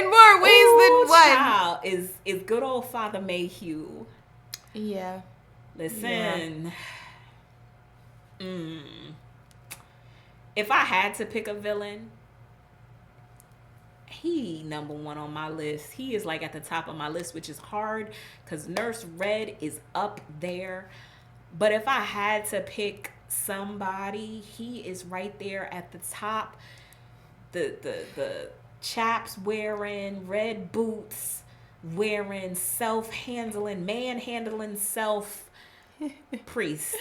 more ways than one. Child, is good old Father Mayhew. Yeah. Listen. Yeah. If I had to pick a villain, he number one on my list. He is like at the top of my list, which is hard because Nurse Red is up there. But if I had to pick somebody, he is right there at the top. The chaps wearing red boots, wearing manhandling self priest,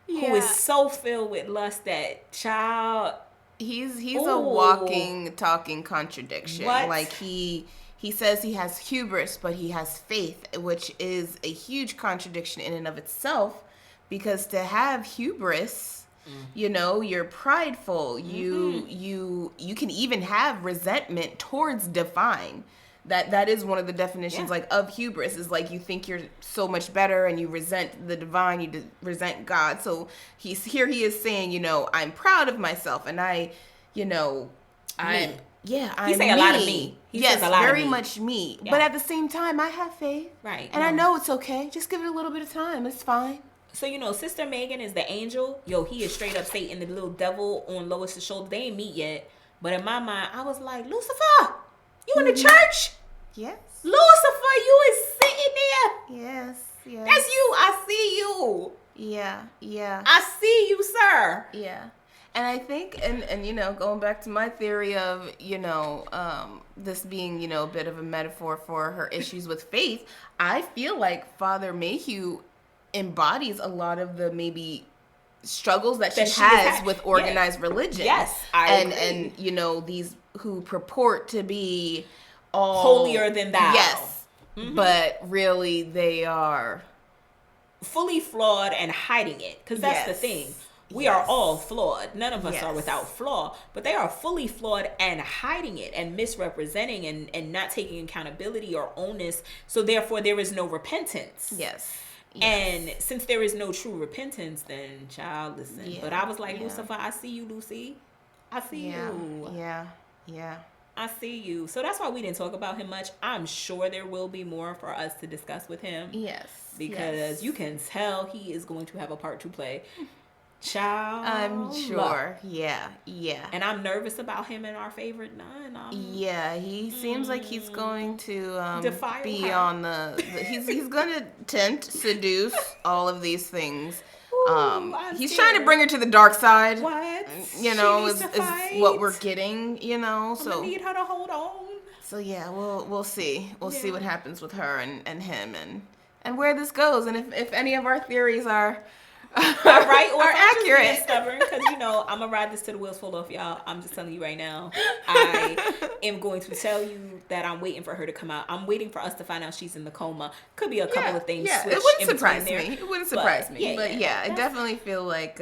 who is so filled with lust that child. He's a walking, talking contradiction. What? Like he says he has hubris, but he has faith, which is a huge contradiction in and of itself. Because to have hubris, you know, you're prideful. You can even have resentment towards divine. That is one of the definitions like of hubris, is like you think you're so much better and you resent the divine, you resent God. So he is saying, you know, I'm proud of myself and I, you know, I'm He say a lot of me. He says a lot very of me. much me. Yeah. But at the same time, I have faith. Right. And I know it's okay. Just give it a little bit of time. It's fine. So, you know, Sister Megan is the angel. Yo, he is straight up Satan, the little devil on Lois's shoulder. They ain't meet yet. But in my mind, I was like, Lucifer, you in the church? Yes. Lucifer, you is sitting there. Yes. That's you. I see you. Yeah. I see you, sir. Yeah. And I think, and you know, going back to my theory of, you know, this being, you know, a bit of a metaphor for her issues with faith, I feel like Father Mayhew embodies a lot of the maybe struggles that she has with organized religion. Yes, I agree. And you know, these who purport to be all holier than thou. Yes. But really they are fully flawed and hiding it, because that's the thing. We are all flawed. None of us are without flaw, but they are fully flawed and hiding it and misrepresenting and not taking accountability or onus. So therefore there is no repentance. Yes. And since there is no true repentance, then child, listen. But I was like, Lucifer, I see you, Lucy. I see you. Yeah. I see you. So that's why we didn't talk about him much. I'm sure there will be more for us to discuss with him. Yes. Because you can tell he is going to have a part to play. Child. I'm sure. Yeah. And I'm nervous about him and our favorite nun. He seems like he's going to defile be her. on the he's going to tempt, seduce, all of these things. He's trying to bring her to the dark side. What? You know, is what we're getting, you know. So I need her to hold on. So yeah, we'll see. We'll see what happens with her and him and where this goes, and if any of our theories are right or are accurate. Stubborn, because you know I'm gonna ride this till the wheels fall off, y'all. I'm just telling you right now. I am going to tell you that I'm waiting for her to come out. I'm waiting for us to find out she's in the coma. Could be a couple of things. Yeah, it wouldn't surprise me. It wouldn't surprise me. But I definitely feel like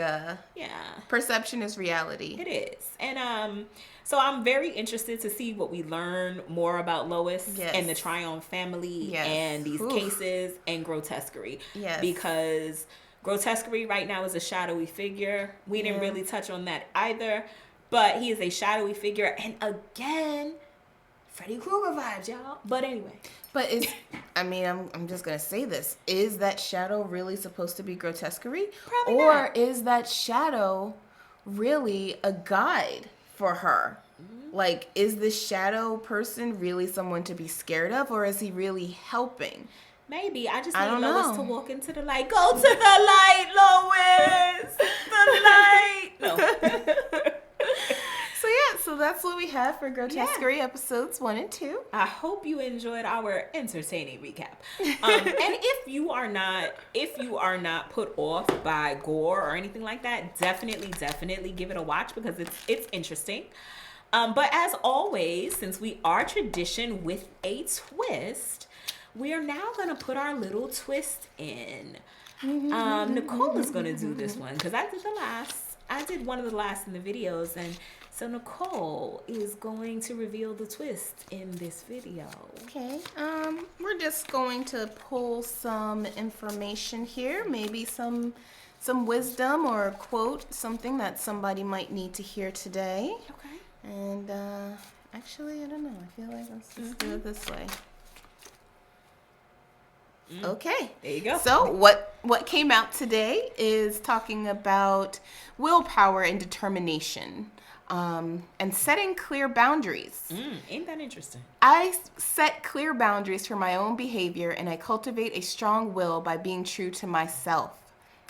perception is reality. It is, and so I'm very interested to see what we learn more about Lois and the Tryon family and these cases and Grotesquerie. Yes, because Grotesquerie right now is a shadowy figure. We didn't really touch on that either, but he is a shadowy figure. And again, Freddy Krueger vibes, y'all. But anyway. But I'm just going to say this. Is that shadow really supposed to be Grotesquerie? Probably or not. Is that shadow really a guide for her? Like, is this shadow person really someone to be scared of, or is he really helping? Maybe. I just need Lois to walk into the light. Go to the light, Lois! The light! No. So that's what we have for Grotesquerie episodes 1 and 2. I hope you enjoyed our entertaining recap. And if you are not put off by gore or anything like that, definitely give it a watch, because it's interesting. But as always, since we are tradition with a twist, we are now going to put our little twist in. Nicole is going to do this one, because I did one of the last in the videos, and so Nicole is going to reveal the twist in this video. Okay. We're just going to pull some information here, maybe some wisdom or a quote, something that somebody might need to hear today. Okay. And actually, I don't know. I feel like let's just do it this way. Okay. There you go. So what came out today is talking about willpower and determination. and setting clear boundaries. Ain't that interesting? I set clear boundaries for my own behavior, and I cultivate a strong will by being true to myself.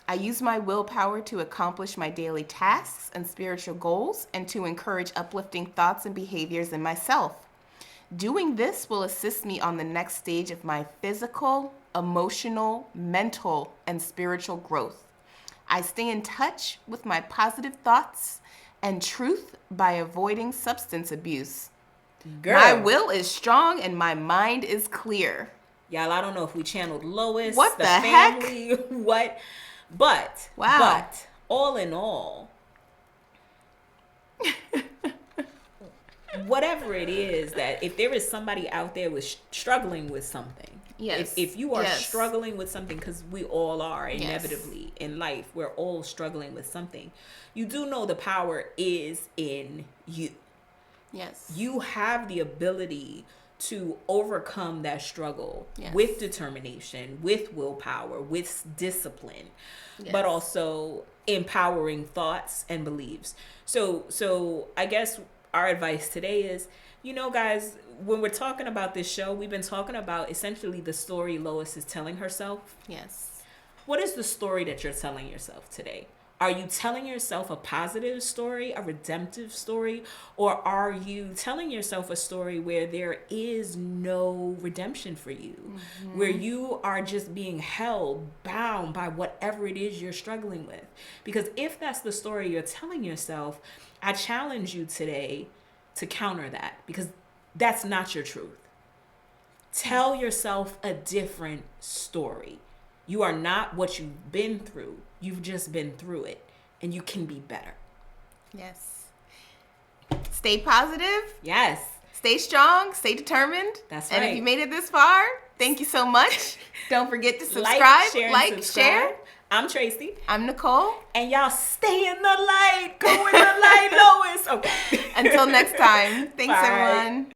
I use my willpower to accomplish my daily tasks and spiritual goals and to encourage uplifting thoughts and behaviors in myself. Doing this will assist me on the next stage of my physical, emotional, mental, and spiritual growth. I stay in touch with my positive thoughts and truth by avoiding substance abuse. Girl. My will is strong and my mind is clear. Y'all, I don't know if we channeled Lois, what the family, heck? what, but all in all, whatever it is, that if there is somebody out there with struggling with something, if you are struggling with something, because we all are inevitably in life, we're all struggling with something, you do know the power is in you. Yes. You have the ability to overcome that struggle with determination, with willpower, with discipline, but also empowering thoughts and beliefs. So I guess our advice today is, you know, guys, when we're talking about this show, we've been talking about essentially the story Lois is telling herself. Yes. What is the story that you're telling yourself today? Are you telling yourself a positive story, a redemptive story, or are you telling yourself a story where there is no redemption for you, where you are just being held, bound by whatever it is you're struggling with? Because if that's the story you're telling yourself, I challenge you today to counter that, because that's not your truth. Tell yourself a different story. You are not what you've been through. You've just been through it, and you can be better. Yes. Stay positive. Yes. Stay strong. Stay determined. That's right. And if you made it this far, thank you so much. Don't forget to subscribe, share. I'm Tracy. I'm Nicole. And y'all stay in the light. Go in the light, Lois. Okay. Until next time. Thanks, Bye. everyone.